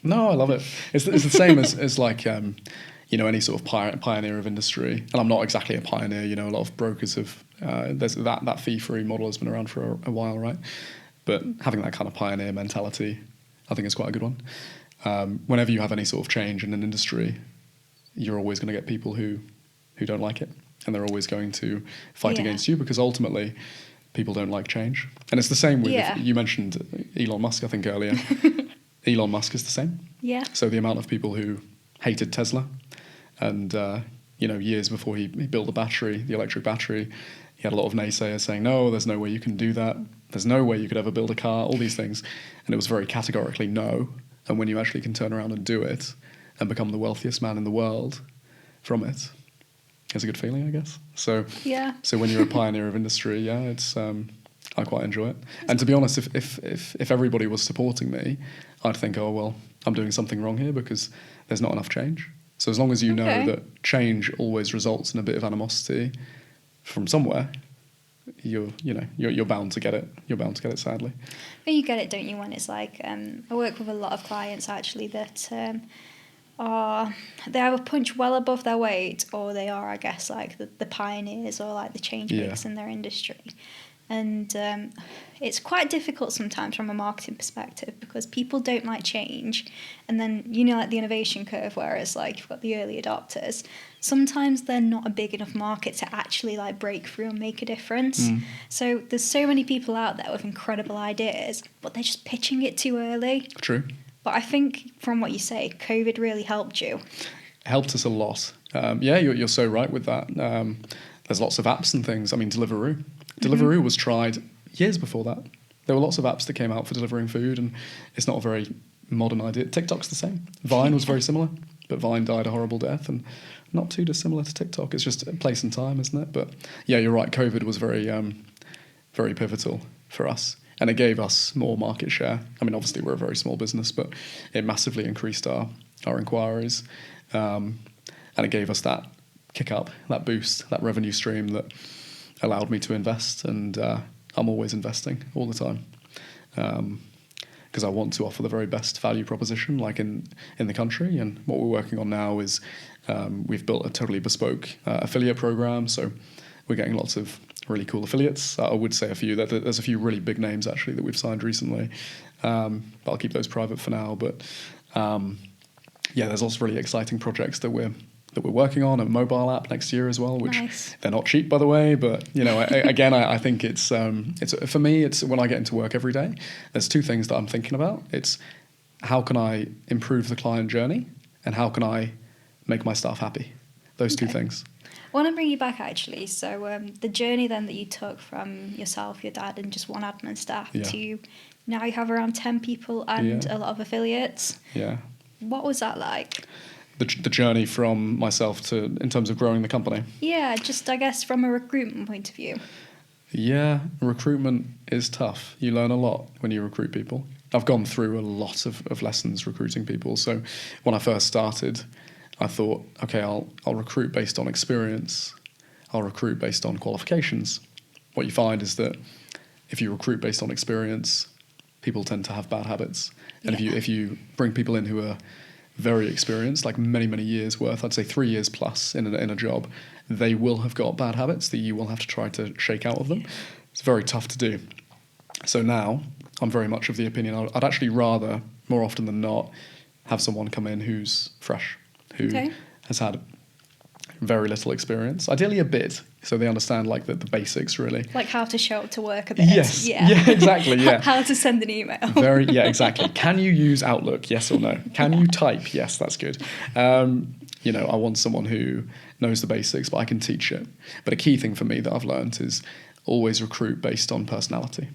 No, I love it. It's the same as like any sort of pioneer of industry. And I'm not exactly a pioneer. A lot of brokers have there's that fee-free model has been around for a while, right? But having that kind of pioneer mentality, I think is quite a good one. Whenever you have any sort of change in an industry, you're always going to get people who don't like it, and they're always going to fight against you, because ultimately people don't like change. And it's the same with, you mentioned Elon Musk, I think, earlier. Elon Musk is the same. Yeah. So the amount of people who hated Tesla, and years before he built the electric battery, he had a lot of naysayers saying, no, there's no way you can do that. There's no way you could ever build a car, all these things. And it was very categorically no. And when you actually can turn around and do it and become the wealthiest man in the world from it, it's a good feeling, I guess. So when you're a pioneer of industry, it's I quite enjoy it. And to be honest, if everybody was supporting me, I'd think, oh, well, I'm doing something wrong here because there's not enough change. So as long as you know that change always results in a bit of animosity from somewhere, you're bound to get it. You're bound to get it, sadly. But you get it, don't you, when it's like, I work with a lot of clients actually that they either punch well above their weight, or they are, I guess, like the pioneers or like the change makers in their industry. And it's quite difficult sometimes from a marketing perspective, because people don't like change. And then, like the innovation curve, where it's like you've got the early adopters. Sometimes they're not a big enough market to actually like break through and make a difference. So there's so many people out there with incredible ideas, but they're just pitching it too early. True. But I think from what you say, COVID really helped you. It helped us a lot. You're so right with that. There's lots of apps and things. I mean, Deliveroo. Deliveroo was tried years before that. There were lots of apps that came out for delivering food, and it's not a very modern idea. TikTok's the same. Vine was very similar, but Vine died a horrible death, and not too dissimilar to TikTok. It's just a place and time, isn't it? But yeah, you're right. COVID was very, very pivotal for us, and it gave us more market share. I mean, obviously we're a very small business, but it massively increased our inquiries, and it gave us that kick up, that boost, that revenue stream that allowed me to invest, and I'm always investing all the time, because I want to offer the very best value proposition like in the country. And what we're working on now is we've built a totally bespoke affiliate program, so we're getting lots of really cool affiliates. I would say there's a few really big names actually that we've signed recently, but I'll keep those private for now. But there's lots of really exciting projects that we're working on, a mobile app next year as well, which they're not cheap, by the way. But I think it's for me, it's when I get into work every day, there's two things that I'm thinking about. It's how can I improve the client journey, and how can I make my staff happy? Those two things. I want to bring you back actually. So the journey then that you took from yourself, your dad, and just one admin staff to now you have around 10 people and a lot of affiliates. Yeah. What was that like? The journey from myself to in terms of growing the company? Yeah, just I guess from a recruitment point of view. Yeah, recruitment is tough. You learn a lot when you recruit people. I've gone through a lot of lessons recruiting people. So when I first started, I thought, okay, I'll recruit based on experience. I'll recruit based on qualifications. What you find is that if you recruit based on experience, people tend to have bad habits. And if you bring people in who are very experienced, like many years worth, I'd say 3 years plus in a job, they will have got bad habits that you will have to try to shake out of them. It's very tough to do. So now I'm very much of the opinion I'd actually rather, more often than not, have someone come in who's fresh, who has had very little experience, ideally a bit, so they understand like the basics really. Like how to show up to work a bit. Yes. Yeah, exactly. Yeah. How to send an email. Exactly. Can you use Outlook? Yes or no? Can you type? Yes, that's good. I want someone who knows the basics, but I can teach it. But a key thing for me that I've learned is always recruit based on personality.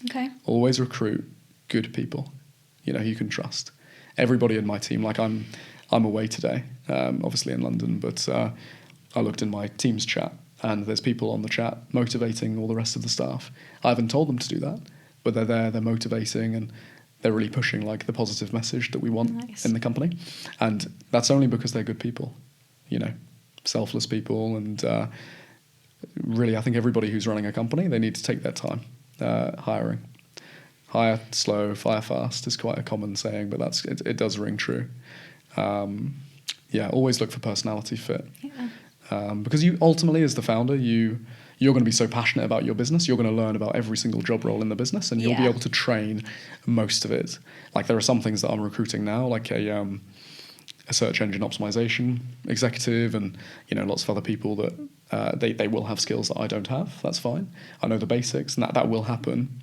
Okay. Always recruit good people, who you can trust. Everybody in my team, like I'm away today, obviously in London, but I looked in my Teams chat, and there's people on the chat motivating all the rest of the staff. I haven't told them to do that. but they're there, they're motivating, and they're really pushing like the positive message that we want Nice. in the company. And that's only because they're good people, you know, selfless people. And really, I think everybody who's running a company, they need to take their time hiring. Hire slow, fire fast is quite a common saying, but it does ring true. Always look for personality fit. Yeah. Because you ultimately, as the founder, you're going to be so passionate about your business, you're going to learn about every single job role in the business, and you'll be able to train most of it. Like there are some things that I'm recruiting now, like a search engine optimization executive, and lots of other people that they will have skills that I don't have. That's fine. I know the basics, and that will happen.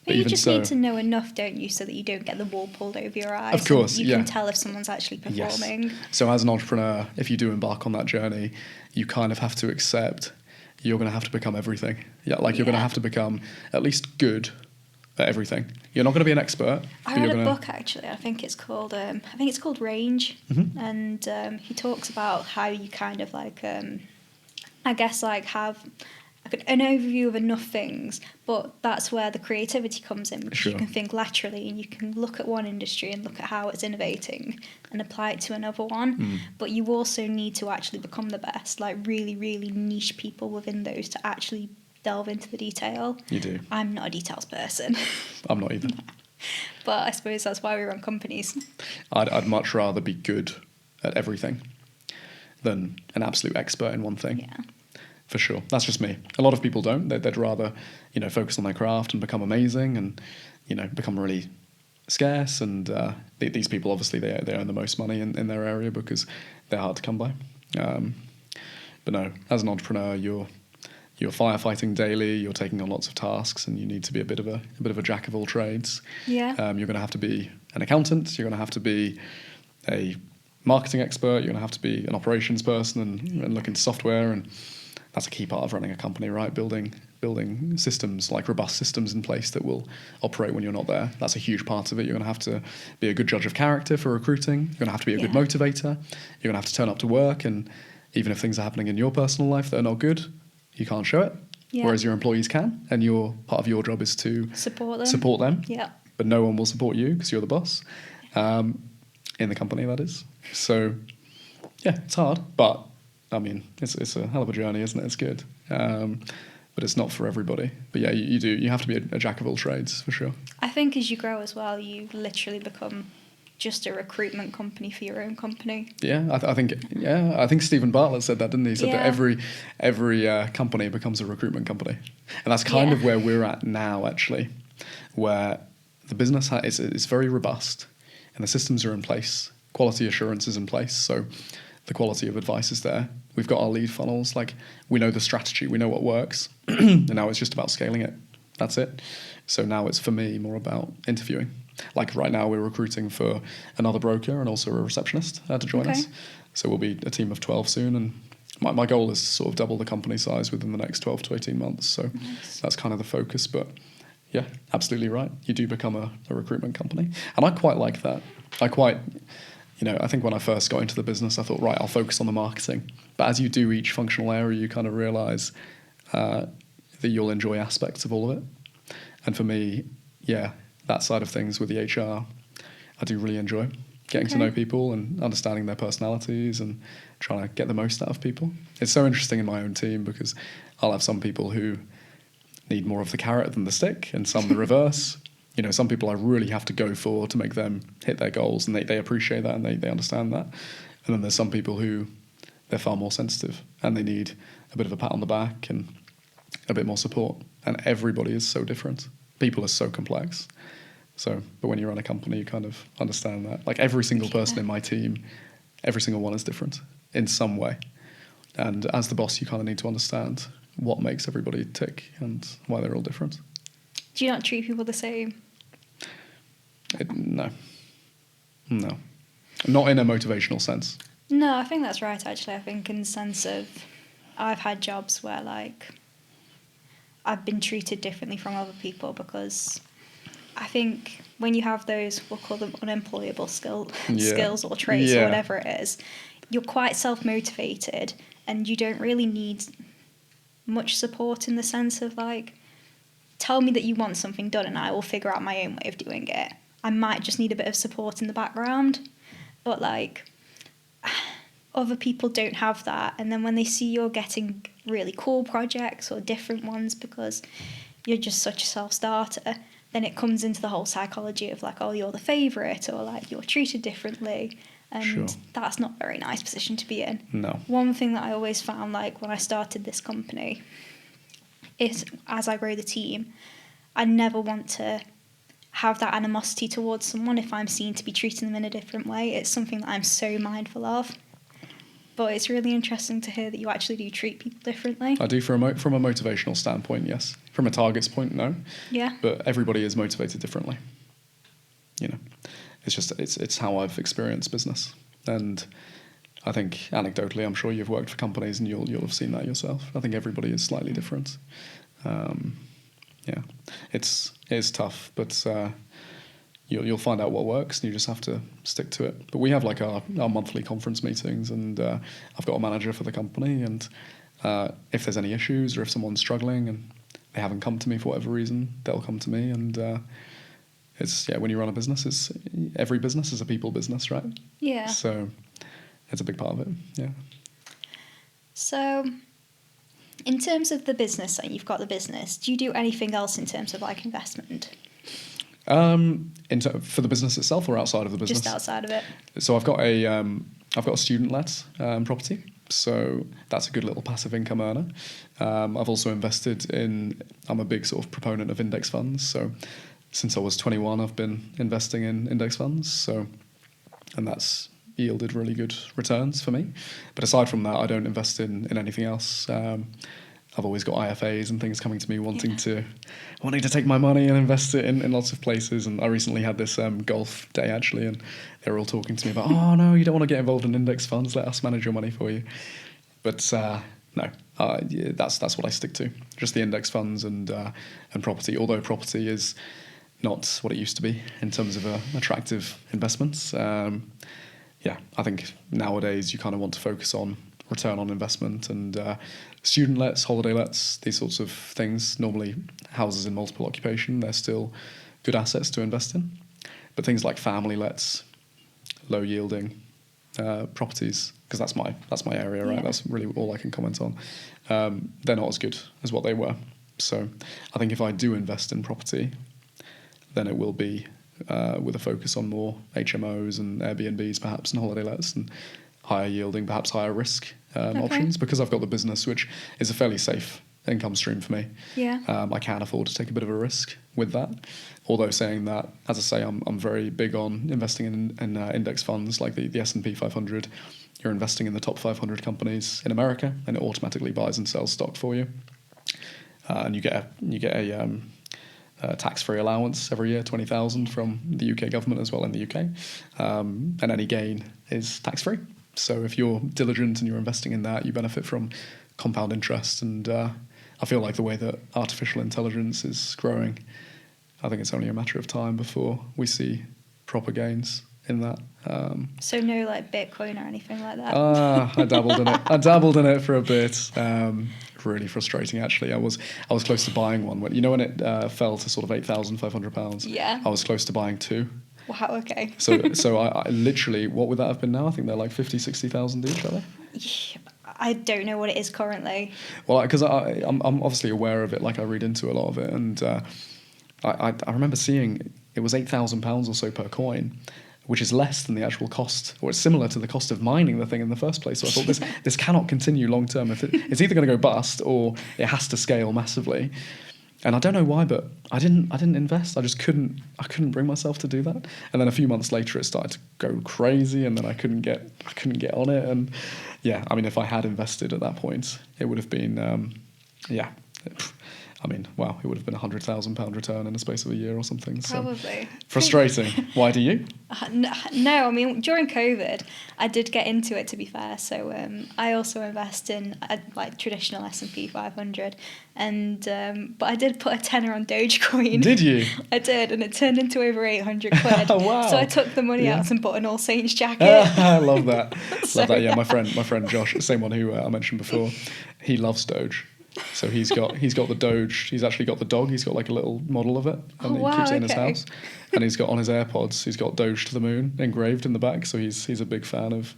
But you just need to know enough, don't you, so that you don't get the wool pulled over your eyes. Of course, you can tell if someone's actually performing. Yes. So as an entrepreneur, if you do embark on that journey, you kind of have to accept you're going to have to become everything. You're going to have to become at least good at everything. You're not going to be an expert. I read a book actually. I think it's called Range, mm-hmm. and he talks about how you kind of like I guess like have an overview of enough things, but that's where the creativity comes in, because you can think laterally and you can look at one industry and look at how it's innovating and apply it to another one. But you also need to actually become the best, like really, really niche people within those to actually delve into the detail. You do. I'm not a details person. I'm not either. But I suppose that's why we run companies. I'd much rather be good at everything than an absolute expert in one thing. Yeah. For sure. That's just me. A lot of people don't. They'd rather, focus on their craft and become amazing and, become really scarce. And these people, obviously, they earn the most money in their area because they're hard to come by. But no, as an entrepreneur, you're firefighting daily. You're taking on lots of tasks, and you need to be a bit of a jack of all trades. Yeah. You're going to have to be an accountant. You're going to have to be a marketing expert. You're going to have to be an operations person and look into software, and that's a key part of running a company, right? Building systems, like robust systems in place that will operate when you're not there. That's a huge part of it. You're going to have to be a good judge of character for recruiting. You're going to have to be a good motivator. You're going to have to turn up to work, and even if things are happening in your personal life that are not good, you can't show it. Yeah. Whereas your employees can, and part of your job is to support them. Yeah. But no one will support you because you're the boss in the company, that is. So, yeah, it's hard, but I mean, it's a hell of a journey, isn't it? It's good. But it's not for everybody. But yeah, you have to be a jack of all trades, for sure. I think as you grow as well, you literally become just a recruitment company for your own company. Yeah, I think Stephen Bartlett said that, didn't he? He said that every company becomes a recruitment company. And that's kind of where we're at now, actually, where the business is very robust and the systems are in place. Quality assurance is in place. So the quality of advice is there. We've got our lead funnels. Like, we know the strategy. We know what works. And now it's just about scaling it. That's it. So now it's, for me, more about interviewing. Like right now we're recruiting for another broker and also a receptionist to join us. So we'll be a team of 12 soon. And my goal is to sort of double the company size within the next 12 to 18 months. So that's kind of the focus. But yeah, absolutely right. You do become a recruitment company. And I quite like that. I think when I first got into the business, I thought, right, I'll focus on the marketing. But as you do each functional area, you kind of realise that you'll enjoy aspects of all of it. And for me, that side of things with the HR, I do really enjoy getting to know people and understanding their personalities and trying to get the most out of people. It's so interesting in my own team because I'll have some people who need more of the carrot than the stick and some the reverse. Some people I really have to go for to make them hit their goals, and they appreciate that and they understand that. And then there's some people who they're far more sensitive and they need a bit of a pat on the back and a bit more support. And everybody is so different. People are so complex. But when you run a company, you kind of understand that. Like every single person in my team, every single one is different in some way. And as the boss, you kind of need to understand what makes everybody tick and why they're all different. Do you not treat people the same? No. Not in a motivational sense. No, I think that's right, actually. I think in the sense of I've had jobs where, like, I've been treated differently from other people because I think when you have those, we'll call them unemployable skills or traits or whatever it is, you're quite self-motivated and you don't really need much support in the sense of, like, tell me that you want something done and I will figure out my own way of doing it. I might just need a bit of support in the background, but like other people don't have that. And then when they see you're getting really cool projects or different ones because you're just such a self-starter, then it comes into the whole psychology of like, oh, you're the favourite, or like you're treated differently. And that's not a very nice position to be in. No. One thing that I always found, like when I started this company, is as I grow the team, I never want to have that animosity towards someone if I'm seen to be treating them in a different way. It's something that I'm so mindful of. But it's really interesting to hear that you actually do treat people differently. I do from a motivational standpoint, yes. From a targets point, no. Yeah. But everybody is motivated differently. You know, it's how I've experienced business. And I think anecdotally, I'm sure you've worked for companies and you'll have seen that yourself. I think everybody is slightly different. Yeah, it's tough, but you'll find out what works, and you just have to stick to it. But we have like our monthly conference meetings, and I've got a manager for the company, and if there's any issues or if someone's struggling and they haven't come to me for whatever reason, they'll come to me. And when you run a business, every business is a people business, right? Yeah. So it's a big part of it. Yeah. So in terms of the business, like you've got the business, do you do anything else in terms of like investment? For the business itself or outside of the business? Just outside of it. So I've got a student-led property, so that's a good little passive income earner. I've also invested I'm a big sort of proponent of index funds. So since I was 21, I've been investing in index funds. And that's yielded really good returns for me. But aside from that, I don't invest in anything else. I've always got IFAs and things coming to me wanting to take my money and invest it in lots of places. And I recently had this golf day actually, and they were all talking to me about, oh no, you don't want to get involved in index funds. Let us manage your money for you. But no, that's what I stick to. Just the index funds and property. Although property is not what it used to be in terms of attractive investments. I think nowadays you kind of want to focus on return on investment and student lets, holiday lets, these sorts of things. Normally houses in multiple occupation, they're still good assets to invest in. But things like family lets, low yielding properties, because that's my area, right? Yeah. That's really all I can comment on. They're not as good as what they were. So I think if I do invest in property, then it will be with a focus on more HMOs and Airbnbs perhaps and holiday lets and higher yielding, perhaps higher risk options, because I've got the business, which is a fairly safe income stream for me. Yeah. I can afford to take a bit of a risk with that. Although saying that, as I say, I'm very big on investing in index funds like the S&P 500. You're investing in the top 500 companies in America, and it automatically buys and sells stock for you. And you get a tax-free allowance every year, 20,000 from the UK government as well in the UK, and any gain is tax-free. So if you're diligent and you're investing in that, you benefit from compound interest. And I feel like the way that artificial intelligence is growing, I think it's only a matter of time before we see proper gains in that. So no like Bitcoin or anything like that? I dabbled in it. I dabbled in it for a bit. Really frustrating actually. I was close to buying one when it fell to sort of £8,500. Yeah. I was close to buying two. Wow, okay. So I literally, what would that have been now? I think they're like 50, 60,000 each, are they? I don't know what it is currently. Well, because I'm obviously aware of it, like I read into a lot of it, and I remember seeing it was £8,000 or so per coin, which is less than the actual cost, or it's similar to the cost of mining the thing in the first place. So I thought this cannot continue long term. It's either going to go bust or it has to scale massively. And I don't know why, but I didn't invest. I just couldn't bring myself to do that. And then a few months later, it started to go crazy, and then I couldn't get on it. And yeah, I mean, if I had invested at that point, it would have been wow, it would have been £100,000 return in the space of a year or something. So probably. Frustrating. Why do you? No, I mean, during COVID, I did get into it, to be fair. So I also invest in like traditional S&P 500. But I did put a tenner on Dogecoin. Did you? I did, and it turned into over 800 quid. Wow. So I took the money out and bought an All Saints jacket. I love that. Love that. Yeah, my friend Josh, the same one who I mentioned before, he loves Doge. So he's got the Doge. He's actually got the dog. He's got like a little model of it, and he keeps it in his house. And he's got on his AirPods. He's got Doge to the moon engraved in the back. So he's a big fan of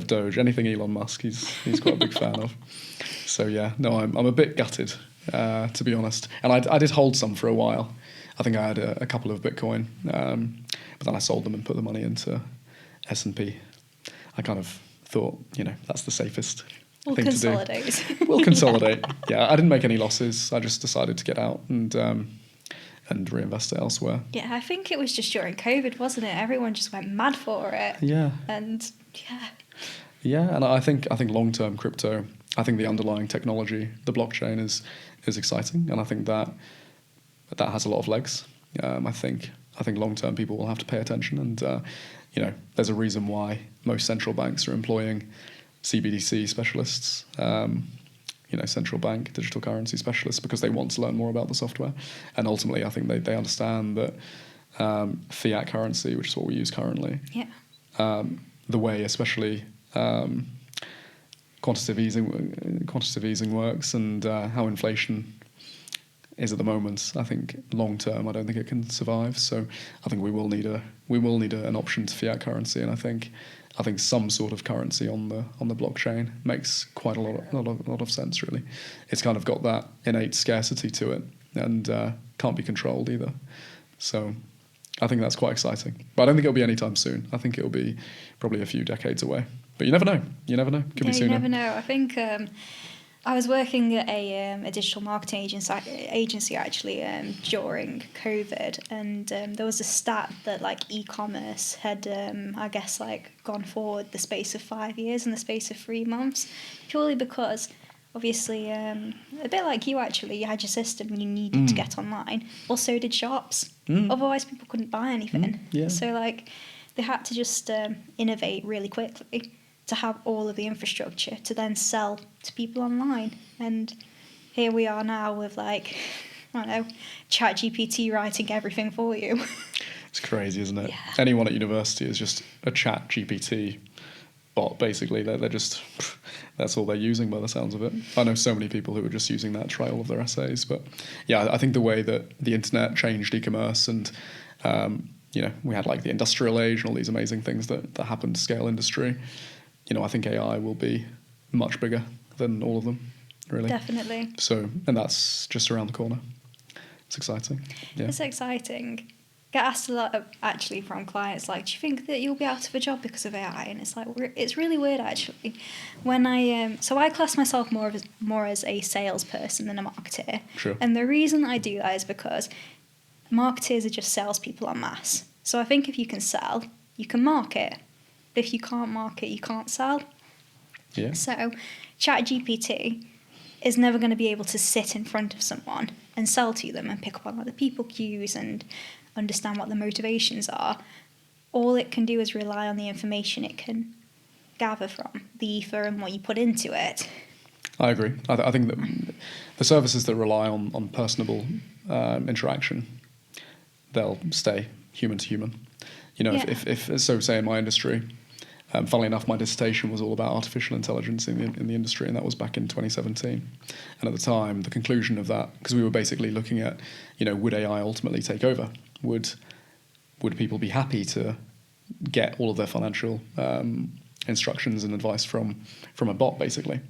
Doge. Anything Elon Musk, he's quite a big fan of. So yeah, no, I'm a bit gutted, to be honest. And I did hold some for a while. I think I had a couple of Bitcoin, but then I sold them and put the money into S&P. I kind of thought, that's the safest We'll thing consolidate. to do. We'll consolidate. Yeah, I didn't make any losses. I just decided to get out and reinvest it elsewhere. Yeah, I think it was just during COVID, wasn't it? Everyone just went mad for it. Yeah. And yeah. Yeah, and I think long-term crypto, I think the underlying technology, the blockchain is exciting, and I think that has a lot of legs. I think long-term people will have to pay attention, and there's a reason why most central banks are employing CBDC specialists, central bank digital currency specialists, because they want to learn more about the software. And ultimately, I think they understand that fiat currency, which is what we use currently, the way especially quantitative easing works, and how inflation is at the moment, I think long term, I don't think it can survive. So I think we will need an option to fiat currency, and I think some sort of currency on the blockchain makes quite a lot of sense. Really, it's kind of got that innate scarcity to it, and can't be controlled either. So I think that's quite exciting. But I don't think it'll be anytime soon. I think it'll be probably a few decades away. But you never know. Could be sooner. You never know. I think I was working at a digital marketing agency actually during COVID, and there was a stat that like e-commerce had gone forward the space of 5 years in the space of 3 months, purely because obviously a bit like you actually, you had your system, you needed to get online. Well, so did shops. Otherwise people couldn't buy anything. So like they had to just innovate really quickly to have all of the infrastructure to then sell to people online. And here we are now with ChatGPT writing everything for you. It's crazy, isn't it? Yeah. Anyone at university is just a ChatGPT bot, basically. They're just, that's all they're using by the sounds of it. I know so many people who are just using that to write all of their essays. But yeah, I think the way that the internet changed e-commerce, and we had like the industrial age and all these amazing things that happened to scale industry. I think AI will be much bigger than all of them, really. Definitely. So, and that's just around the corner. It's exciting. Yeah. It's exciting. Get asked a lot actually from clients, like, do you think that you'll be out of a job because of AI? And it's like, it's really weird actually. When I class myself more as a salesperson than a marketer. Sure. And the reason I do that is because marketers are just salespeople en masse. So I think if you can sell, you can market. If you can't market, you can't sell. Yeah. So ChatGPT is never going to be able to sit in front of someone and sell to them and pick up on other people cues and understand what the motivations are. All it can do is rely on the information it can gather from the ether and what you put into it. I agree. I think that the services that rely on personable interaction, they'll stay human to human. If say in my industry, funnily enough, my dissertation was all about artificial intelligence in the industry, and that was back in 2017. And at the time, the conclusion of that, because we were basically looking at, would AI ultimately take over? Would people be happy to get all of their financial instructions and advice from a bot, basically,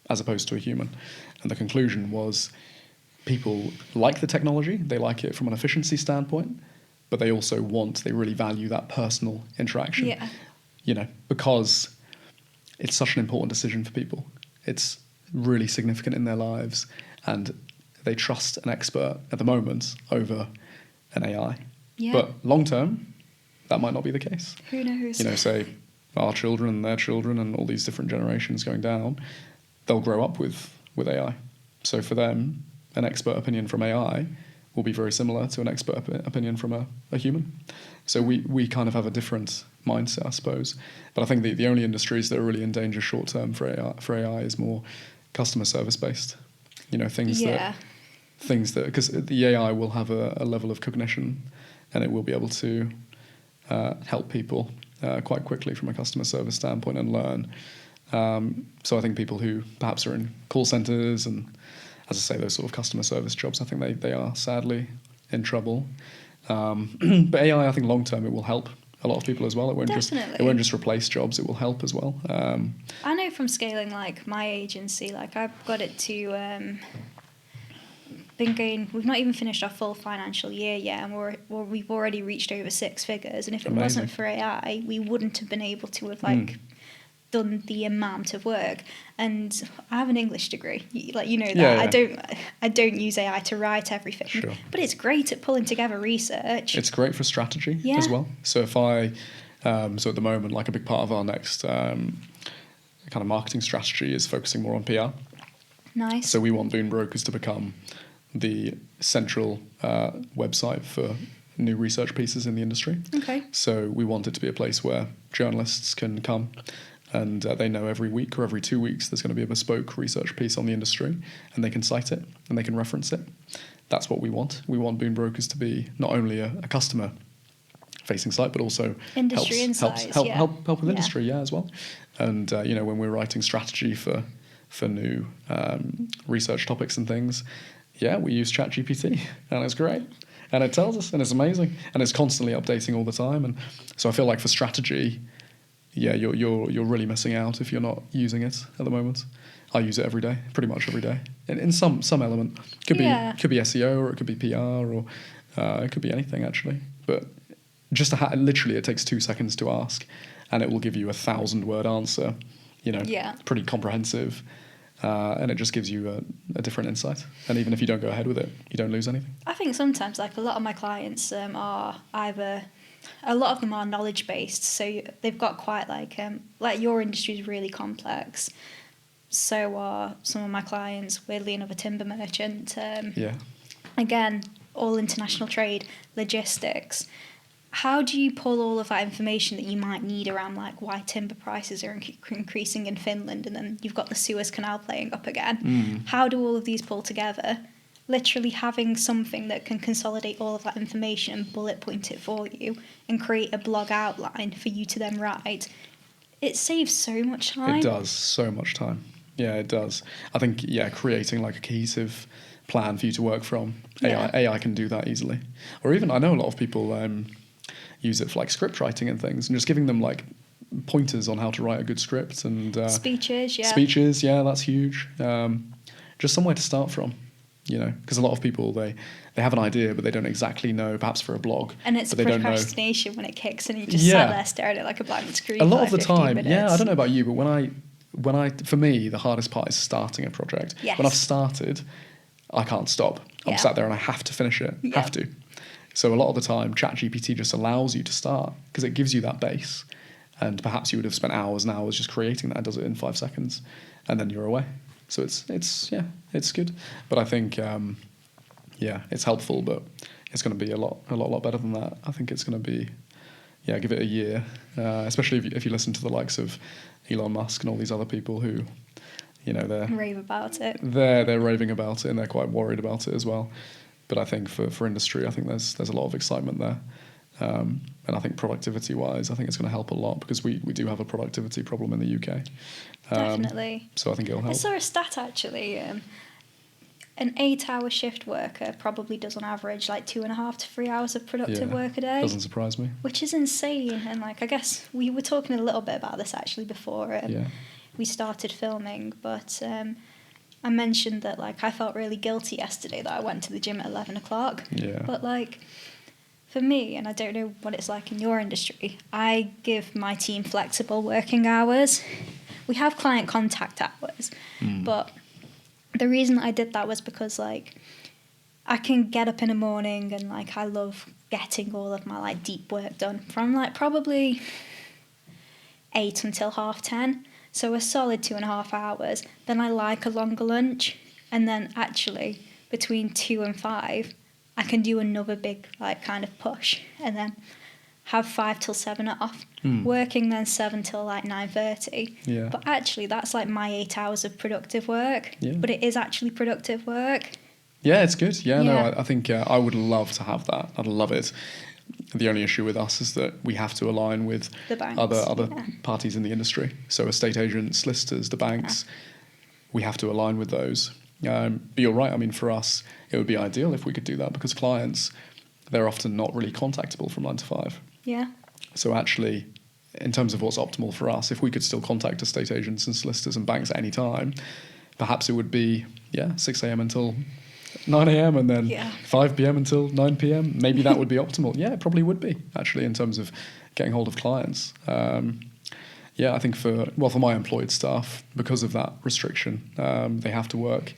as opposed to a human? And the conclusion was people like the technology, they like it from an efficiency standpoint, but they also they really value that personal interaction. Yeah. Because it's such an important decision for people. It's really significant in their lives, and they trust an expert at the moment over an AI. Yeah. But long term, that might not be the case. Who knows? Say our children and their children and all these different generations going down, they'll grow up with AI. So for them, an expert opinion from AI will be very similar to an expert opinion from a human. So we kind of have a different mindset, I suppose. But I think the only industries that are really in danger short term for AI is more customer service based. Things that because the AI will have a level of cognition, and it will be able to help people quite quickly from a customer service standpoint and learn. So I think people who perhaps are in call centers and as I say, those sort of customer service jobs, I think they are sadly in trouble. But AI, I think long term, it will help a lot of people as well. It won't just replace jobs. It will help as well. I know from scaling like my agency, like I've got it to been going. We've not even finished our full financial year yet, and we've already reached over 6 figures. And if it wasn't for AI, we wouldn't have been able to have like done the amount of work. And I have an English degree, like you know that. Yeah. I don't use AI to write everything, Sure. but it's great at pulling together research. It's great for strategy as well. So if I so at the moment, like a big part of our next kind of marketing strategy is focusing more on PR. Nice. So we want Boon Brokers to become the central website for new research pieces in the industry. Okay. So we want it to be a place where journalists can come and they know every week or every 2 weeks there's going to be a bespoke research piece on the industry, and they can cite it and they can reference it. That's what we want. We want Boon Brokers to be not only a customer-facing site, but also industry insights, help with industry, as well. And when we're writing strategy for new research topics and things, we use ChatGPT, and it's great. And it tells us, and it's amazing, and it's constantly updating all the time. And so I feel like for strategy, you're really missing out if you're not using it at the moment. I use it every day, pretty much every day, in some element. Could be SEO, or it could be PR, or it could be anything actually. But just literally, it takes 2 seconds to ask, and it will give you a 1,000-word answer. Pretty comprehensive. And it just gives you a different insight. And even if you don't go ahead with it, you don't lose anything. I think sometimes, like a lot of my clients are either, a lot of them are knowledge based, so they've got quite like your industry is really complex. So are some of my clients. Weirdly enough, a timber merchant. Again, all international trade, logistics. How do you pull all of that information that you might need around like why timber prices are increasing in Finland, and then you've got the Suez Canal playing up again? How do all of these pull together? Literally having something that can consolidate all of that information and bullet point it for you and create a blog outline for you to then write. It saves so much time. It does, so much time. Yeah, it does. I think, creating like a cohesive plan for you to work from. AI can do that easily. Or even, I know a lot of people use it for like script writing and things, and just giving them like pointers on how to write a good script and speeches, that's huge. Just somewhere to start from, because a lot of people they have an idea but they don't exactly know, perhaps for a blog, and it's but procrastination when it kicks and you just sat there staring at like a blank screen a lot of the 15 time minutes. I don't know about you, but when I for me the hardest part is starting a project. When I've started, I can't stop. I'm sat there and I have to finish it. Have to. So a lot of the time, ChatGPT just allows you to start because it gives you that base, and perhaps you would have spent hours and hours just creating that. It does it in 5 seconds, and then you're away. So it's good. But I think it's helpful, but it's going to be a lot better than that. I think it's going to be give it a year, especially if you listen to the likes of Elon Musk and all these other people who they rave about it. They're raving about it, and they're quite worried about it as well. But I think for industry, I think there's a lot of excitement there. And I think productivity-wise, I think it's going to help a lot because we do have a productivity problem in the UK. Definitely. So I think it'll help. I saw a stat actually. An 8-hour shift worker probably does on average like 2.5 to 3 hours of productive work a day. Doesn't surprise me. Which is insane. And like I guess we were talking a little bit about this actually before we started filming, but I mentioned that like I felt really guilty yesterday that I went to the gym at 11 o'clock. Yeah. But like for me, and I don't know what it's like in your industry, I give my team flexible working hours. We have client contact hours, but the reason I did that was because like I can get up in the morning and like I love getting all of my like deep work done from like probably 8 until 10:30. So a solid 2.5 hours. Then I like a longer lunch, and then actually between 2 and 5, I can do another big like kind of push, and then have 5 till 7 off. Working then 7 till like 9:30. Yeah. But actually, that's like my 8 hours of productive work. Yeah. But it is actually productive work. Yeah, it's good. No, I think I would love to have that. I'd love it. The only issue with us is that we have to align with the banks, other parties in the industry. So estate agents, solicitors, the banks, we have to align with those. But you're right. I mean, for us, it would be ideal if we could do that, because clients, they're often not really contactable from 9 to 5. Yeah. So actually, in terms of what's optimal for us, if we could still contact estate agents and solicitors and banks at any time, perhaps it would be 6 a.m. until 9 a.m. and then 5 p.m. until 9 p.m. Maybe that would be optimal. Yeah, it probably would be, actually, in terms of getting hold of clients. I think for my employed staff, because of that restriction, they have to work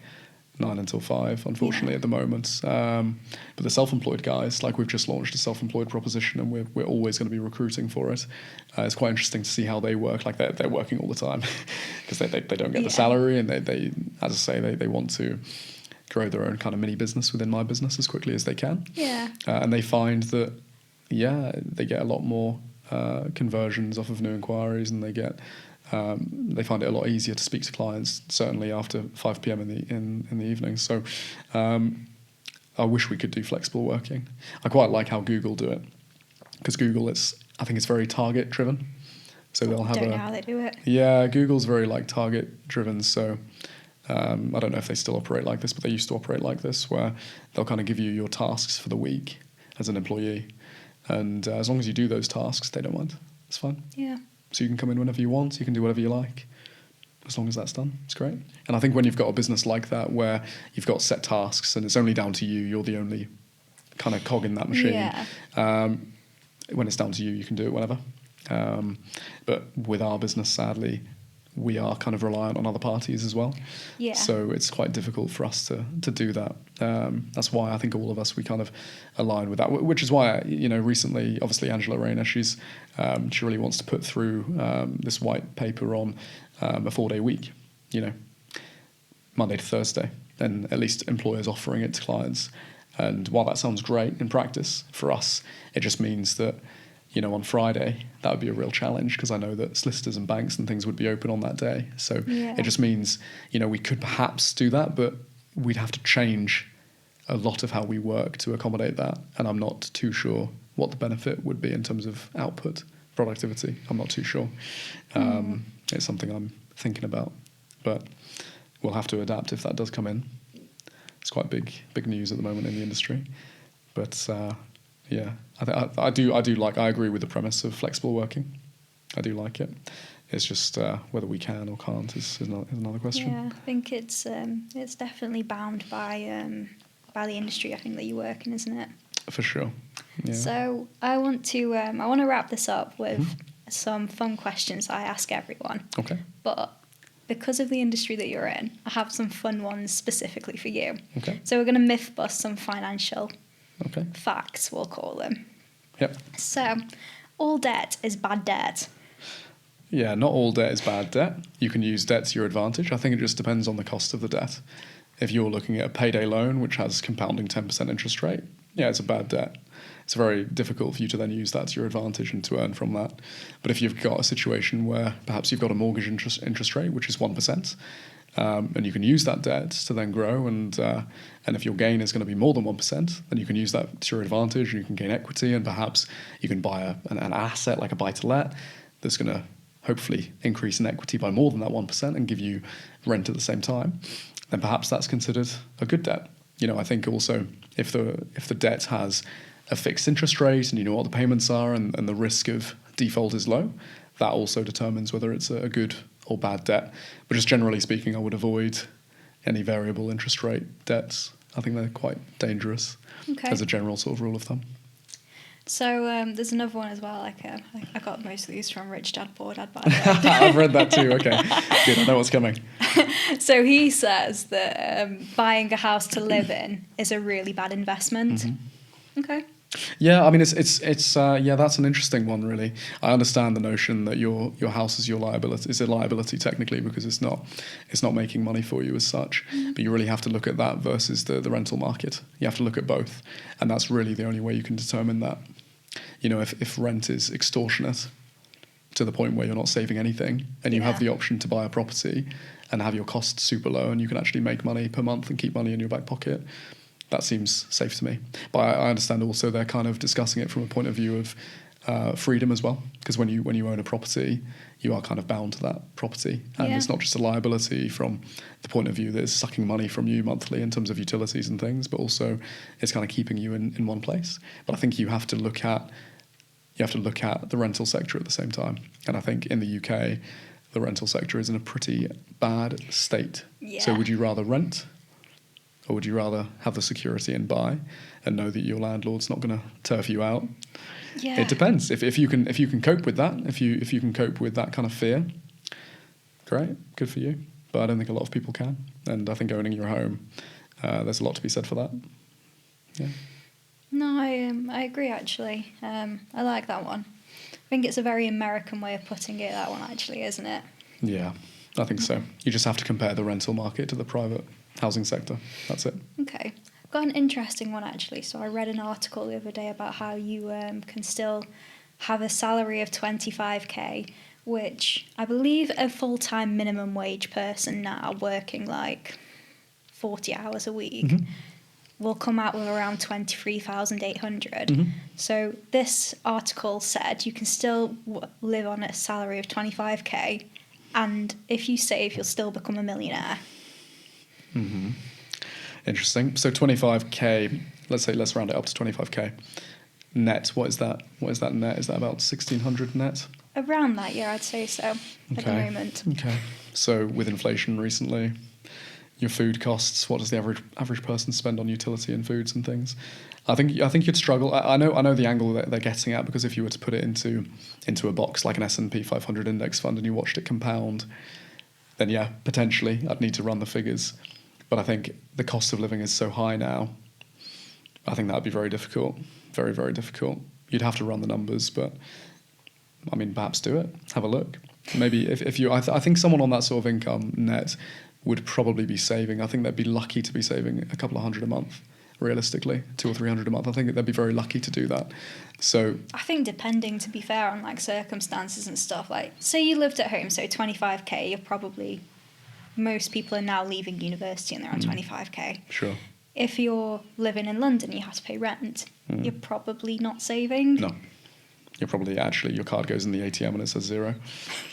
9 until 5, unfortunately, at the moment. But the self-employed guys, like, we've just launched a self-employed proposition, and we're always going to be recruiting for it. It's quite interesting to see how they work. Like, they're working all the time because they don't get the salary, and they as I say, they want to grow their own kind of mini business within my business as quickly as they can. Yeah. And they find that, they get a lot more conversions off of new inquiries, and they find it a lot easier to speak to clients, certainly after 5 p.m. in the evening. So I wish we could do flexible working. I quite like how Google do it, because Google, I think it's very target driven. So they'll have don't know how they do it. Yeah, Google's very like target driven. So I don't know if they still operate like this, but they used to operate like this, where they'll kind of give you your tasks for the week as an employee. And as long as you do those tasks, they don't mind. It's fine. Yeah. So you can come in whenever you want. You can do whatever you like, as long as that's done. It's great. And I think when you've got a business like that, where you've got set tasks and it's only down to you, you're the only kind of cog in that machine. Yeah. When it's down to you, you can do it whenever. But with our business, sadly, we are kind of reliant on other parties as well. Yeah. So it's quite difficult for us to do that. That's why I think all of us, we kind of align with that, which is why, recently, obviously, Angela Rayner, she really wants to put through this white paper on a 4-day week, Monday to Thursday, and at least employers offering it to clients. And while that sounds great in practice, for us, it just means that, on Friday, that would be a real challenge, because I know that solicitors and banks and things would be open on that day. So it just means, we could perhaps do that, but we'd have to change a lot of how we work to accommodate that. And I'm not too sure what the benefit would be in terms of output, productivity. I'm not too sure. It's something I'm thinking about, but we'll have to adapt if that does come in. It's quite big news at the moment in the industry, but I agree with the premise of flexible working. I do like it. It's just whether we can or can't is another question. Yeah, I think it's definitely bound by the industry, I think, that you work in, isn't it? For sure. Yeah. So I want to wrap this up with some fun questions I ask everyone. Okay. But because of the industry that you're in, I have some fun ones specifically for you. Okay. So we're going to myth bust some financial facts, we'll call them. Yep. So, all debt is bad debt. Yeah, not all debt is bad debt. You can use debt to your advantage. I think it just depends on the cost of the debt. If you're looking at a payday loan, which has compounding 10% interest rate, it's a bad debt. It's very difficult for you to then use that to your advantage and to earn from that. But if you've got a situation where perhaps you've got a mortgage interest rate, which is 1%, and you can use that debt to then grow, and if your gain is going to be more than 1%, then you can use that to your advantage, and you can gain equity, and perhaps you can buy an asset like a buy-to-let that's going to hopefully increase in equity by more than that 1% and give you rent at the same time. Then perhaps that's considered a good debt. I think also if the debt has a fixed interest rate and you know what the payments are, and the risk of default is low, that also determines whether it's a good or bad debt. But just generally speaking, I would avoid any variable interest rate debts. I think they're quite dangerous as a general sort of rule of thumb. So there's another one as well. I got most of these from Rich Dad Poor Dad, by the way. I've read that too. Okay, good. I know what's coming. So he says that buying a house to live in is a really bad investment. Mm-hmm. Okay. Yeah, I mean, it's that's an interesting one, really. I understand the notion that your house is your liability. It's a liability technically because it's not making money for you as such. But you really have to look at that versus the rental market. You have to look at both, and that's really the only way you can determine that. If rent is extortionate to the point where you're not saving anything, and you have the option to buy a property and have your costs super low, and you can actually make money per month and keep money in your back pocket, that seems safe to me. But I understand also they're kind of discussing it from a point of view of freedom as well, because when you own a property, you are kind of bound to that property, and Yeah. it's not just a liability from the point of view that it's sucking money from you monthly in terms of utilities and things, but also it's kind of keeping you in one place. But I think you have to look at the rental sector at the same time, and I think in the UK, the rental sector is in a pretty bad state. Yeah. So would you rather rent, or would you rather have the security and buy, and know that your landlord's not going to turf you out? Yeah. It depends. If you can cope with that, if you can cope with that kind of fear, great, good for you. But I don't think a lot of people can, and I think owning your home, there's a lot to be said for that. Yeah. No, I agree actually. I like that one. I think it's a very American way of putting it, that one actually, isn't it? Yeah, I think so. You just have to compare the rental market to the private housing sector. That's it. Okay. I've got an interesting one actually. So I read an article the other day about how you can still have a salary of 25k, which I believe a full-time minimum wage person now working like 40 hours a week will come out with around 23,800. So this article said you can still live on a salary of 25k, and if you save, you'll still become a millionaire. Interesting. So 25k. Let's round it up to 25k net. What is that? What is that net? Is that about 1,600 net? Around that, yeah, I'd say so at the moment. Okay. So with inflation recently, your food costs, what does the average person spend on utility and foods and things? I think you'd struggle. I know the angle that they're getting at, because if you were to put it into a box like an S&P 500 index fund and you watched it compound, then yeah, potentially I'd need to run the figures. But I think the cost of living is so high now, I think that'd be very difficult. Very, very difficult. You'd have to run the numbers, but I mean, perhaps do it. Have a look. Maybe if you, I think someone on that sort of income net would probably be saving. I think they'd be lucky to be saving a couple of hundred a month, realistically, 200 or 300 a month. I think they'd be very lucky to do that. So I think depending, to be fair, on like circumstances and stuff, like say you lived at home, so 25k, you're probably, most people are now leaving university and they're on 25k. Sure. If you're living in London, you have to pay rent. You're probably not saving. No. You're probably your card goes in the ATM and it says zero.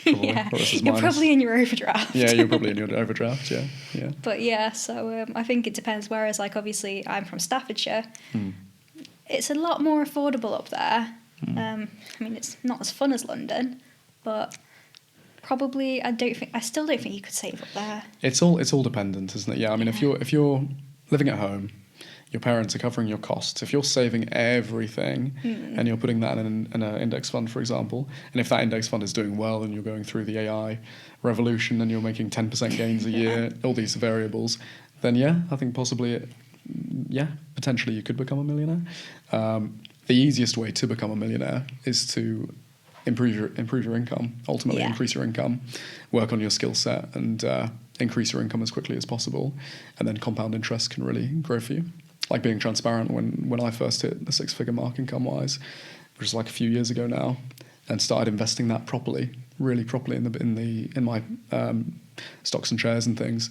Probably. Yeah, Or it says you're minus. probably in your overdraft. Yeah, you're probably in your overdraft. Yeah. But yeah, so I think it depends. Whereas, like, obviously, I'm from Staffordshire. It's a lot more affordable up there. I mean, it's not as fun as London, but probably I still don't think you could save up there. It's all dependent, isn't it? Yeah. I mean, if you're living at home, your parents are covering your costs. If you're saving everything and you're putting that in an index fund, for example, and if that index fund is doing well and you're going through the AI revolution and you're making 10% gains a year, all these variables, then yeah, I think possibly, potentially you could become a millionaire. The easiest way to become a millionaire is to improve your income, ultimately increase your income, work on your skill set and increase your income as quickly as possible, and then compound interest can really grow for you. Like being transparent, when I first hit the 6-figure mark income-wise, which is like a few years ago now, and started investing that really properly in my stocks and shares and things,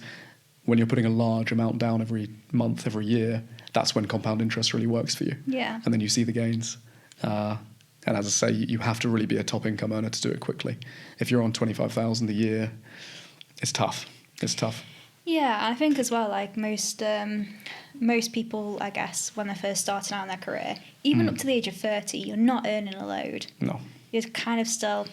when you're putting a large amount down every month, every year, that's when compound interest really works for you. Yeah. And then you see the gains. And as I say, you have to really be a top income earner to do it quickly. If you're on 25,000 a year, it's tough. It's tough. Yeah, I think as well, like most people, I guess, when they're first starting out in their career, even up to the age of 30, you're not earning a load. No. You're kind of still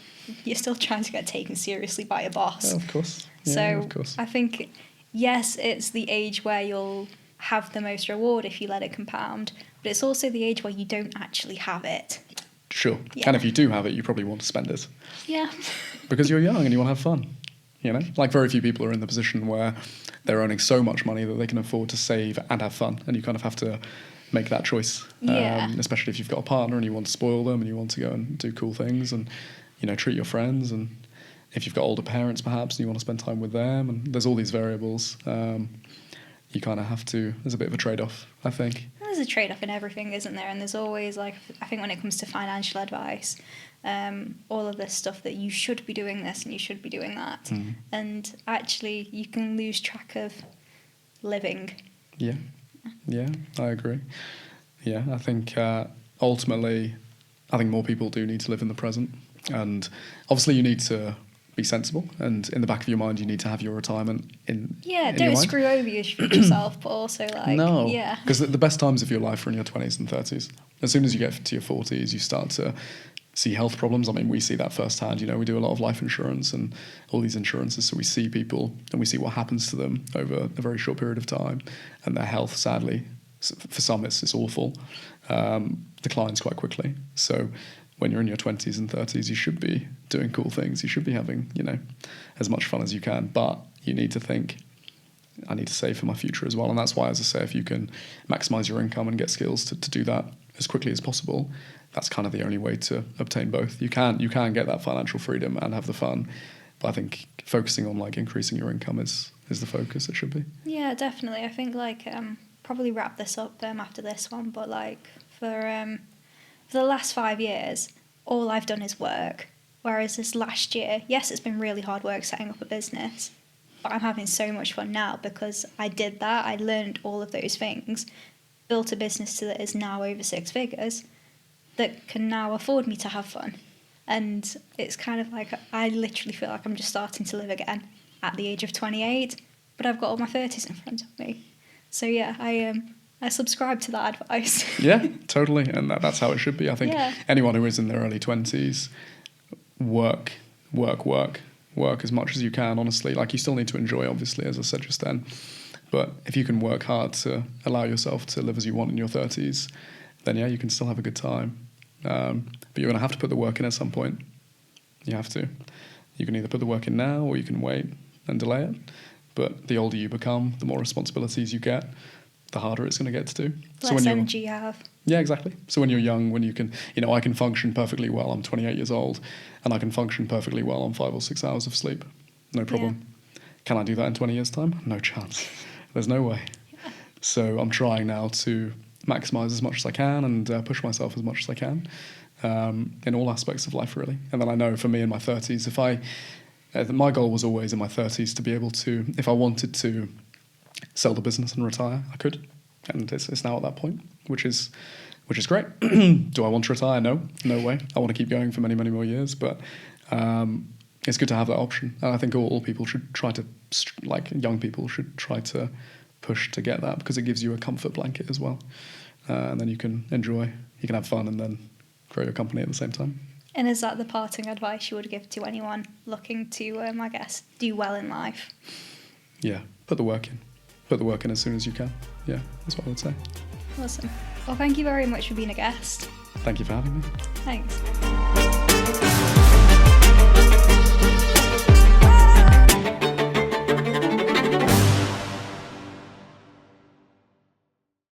trying to get taken seriously by a boss. Oh, of course. Yeah, So of course. I think, yes, it's the age where you'll have the most reward if you let it compound, but it's also the age where you don't actually have it. Sure. Yeah. And if you do have it, you probably want to spend it. Yeah. Because you're young and you want to have fun. You know, like very few people are in the position where they're earning so much money that they can afford to save and have fun, and you kind of have to make that choice. Yeah. Especially if you've got a partner and you want to spoil them and you want to go and do cool things and, you know, treat your friends, and if you've got older parents perhaps and you want to spend time with them, and there's all these variables. You kind of have to. There's a bit of a trade-off, I think. There's a trade-off in everything, isn't there? And there's always, like, I think when it comes to financial advice, all of this stuff that you should be doing this and you should be doing that. And actually, you can lose track of living. Yeah, I agree. Yeah, I think ultimately I think more people do need to live in the present. And obviously you need to be sensible, and in the back of your mind you need to have your retirement in Yeah, in don't your mind. screw over your future self, but also like, No, yeah. because the best times of your life are in your 20s and 30s. As soon as you get to your 40s, you start to see health problems. I mean, we see that firsthand. You know, we do a lot of life insurance and all these insurances, so we see people and we see what happens to them over a very short period of time, and their health, sadly, for some it's awful, declines quite quickly. So when you're in your 20s and 30s, you should be doing cool things. You should be having, you know, as much fun as you can. But you need to think, I need to save for my future as well. And that's why, as I say, if you can maximize your income and get skills to do that as quickly as possible, that's kind of the only way to obtain both. You can get that financial freedom and have the fun. But I think focusing on like increasing your income is the focus it should be. Yeah, definitely. I think like probably wrap this up after this one, but like for the last 5 years, all I've done is work. Whereas this last year, yes, it's been really hard work setting up a business, but I'm having so much fun now because I did that. I learned all of those things, built a business that is now over 6 figures that can now afford me to have fun. And it's kind of like I literally feel like I'm just starting to live again at the age of 28, but I've got all my 30s in front of me. So yeah, I subscribe to that advice. Yeah, totally. And that's how it should be. I think anyone who is in their early 20s, work as much as you can, honestly. Like, you still need to enjoy, obviously, as I said just then. But if you can work hard to allow yourself to live as you want in your 30s, then yeah, you can still have a good time. But you're going to have to put the work in at some point. You have to. You can either put the work in now or you can wait and delay it. But the older you become, the more responsibilities you get, the harder it's going to get to do. Less energy you have. Yeah, exactly. So when you're young, when you can, you know, I can function perfectly well. I'm 28 years old and I can function perfectly well on 5 or 6 hours of sleep. No problem. Yeah. Can I do that in 20 years' time? No chance. There's no way. Yeah. So I'm trying now to maximise as much as I can and push myself as much as I can in all aspects of life, really. And then I know for me in my 30s, my goal was always in my 30s to be able to, if I wanted to sell the business and retire, I could. And it's now at that point, which is great. Do I want to retire? No way. I want to keep going for many, many more years, but it's good to have that option. And I think all people should try to, like young people should try to push to get that, because it gives you a comfort blanket as well. And then you can enjoy, you can have fun and then grow your company at the same time. And is that the parting advice you would give to anyone looking to, I guess, do well in life? Yeah, put the work in. Put the work in as soon as you can. Yeah, that's what I would say. Awesome. Well, thank you very much for being a guest. Thank you for having me. Thanks.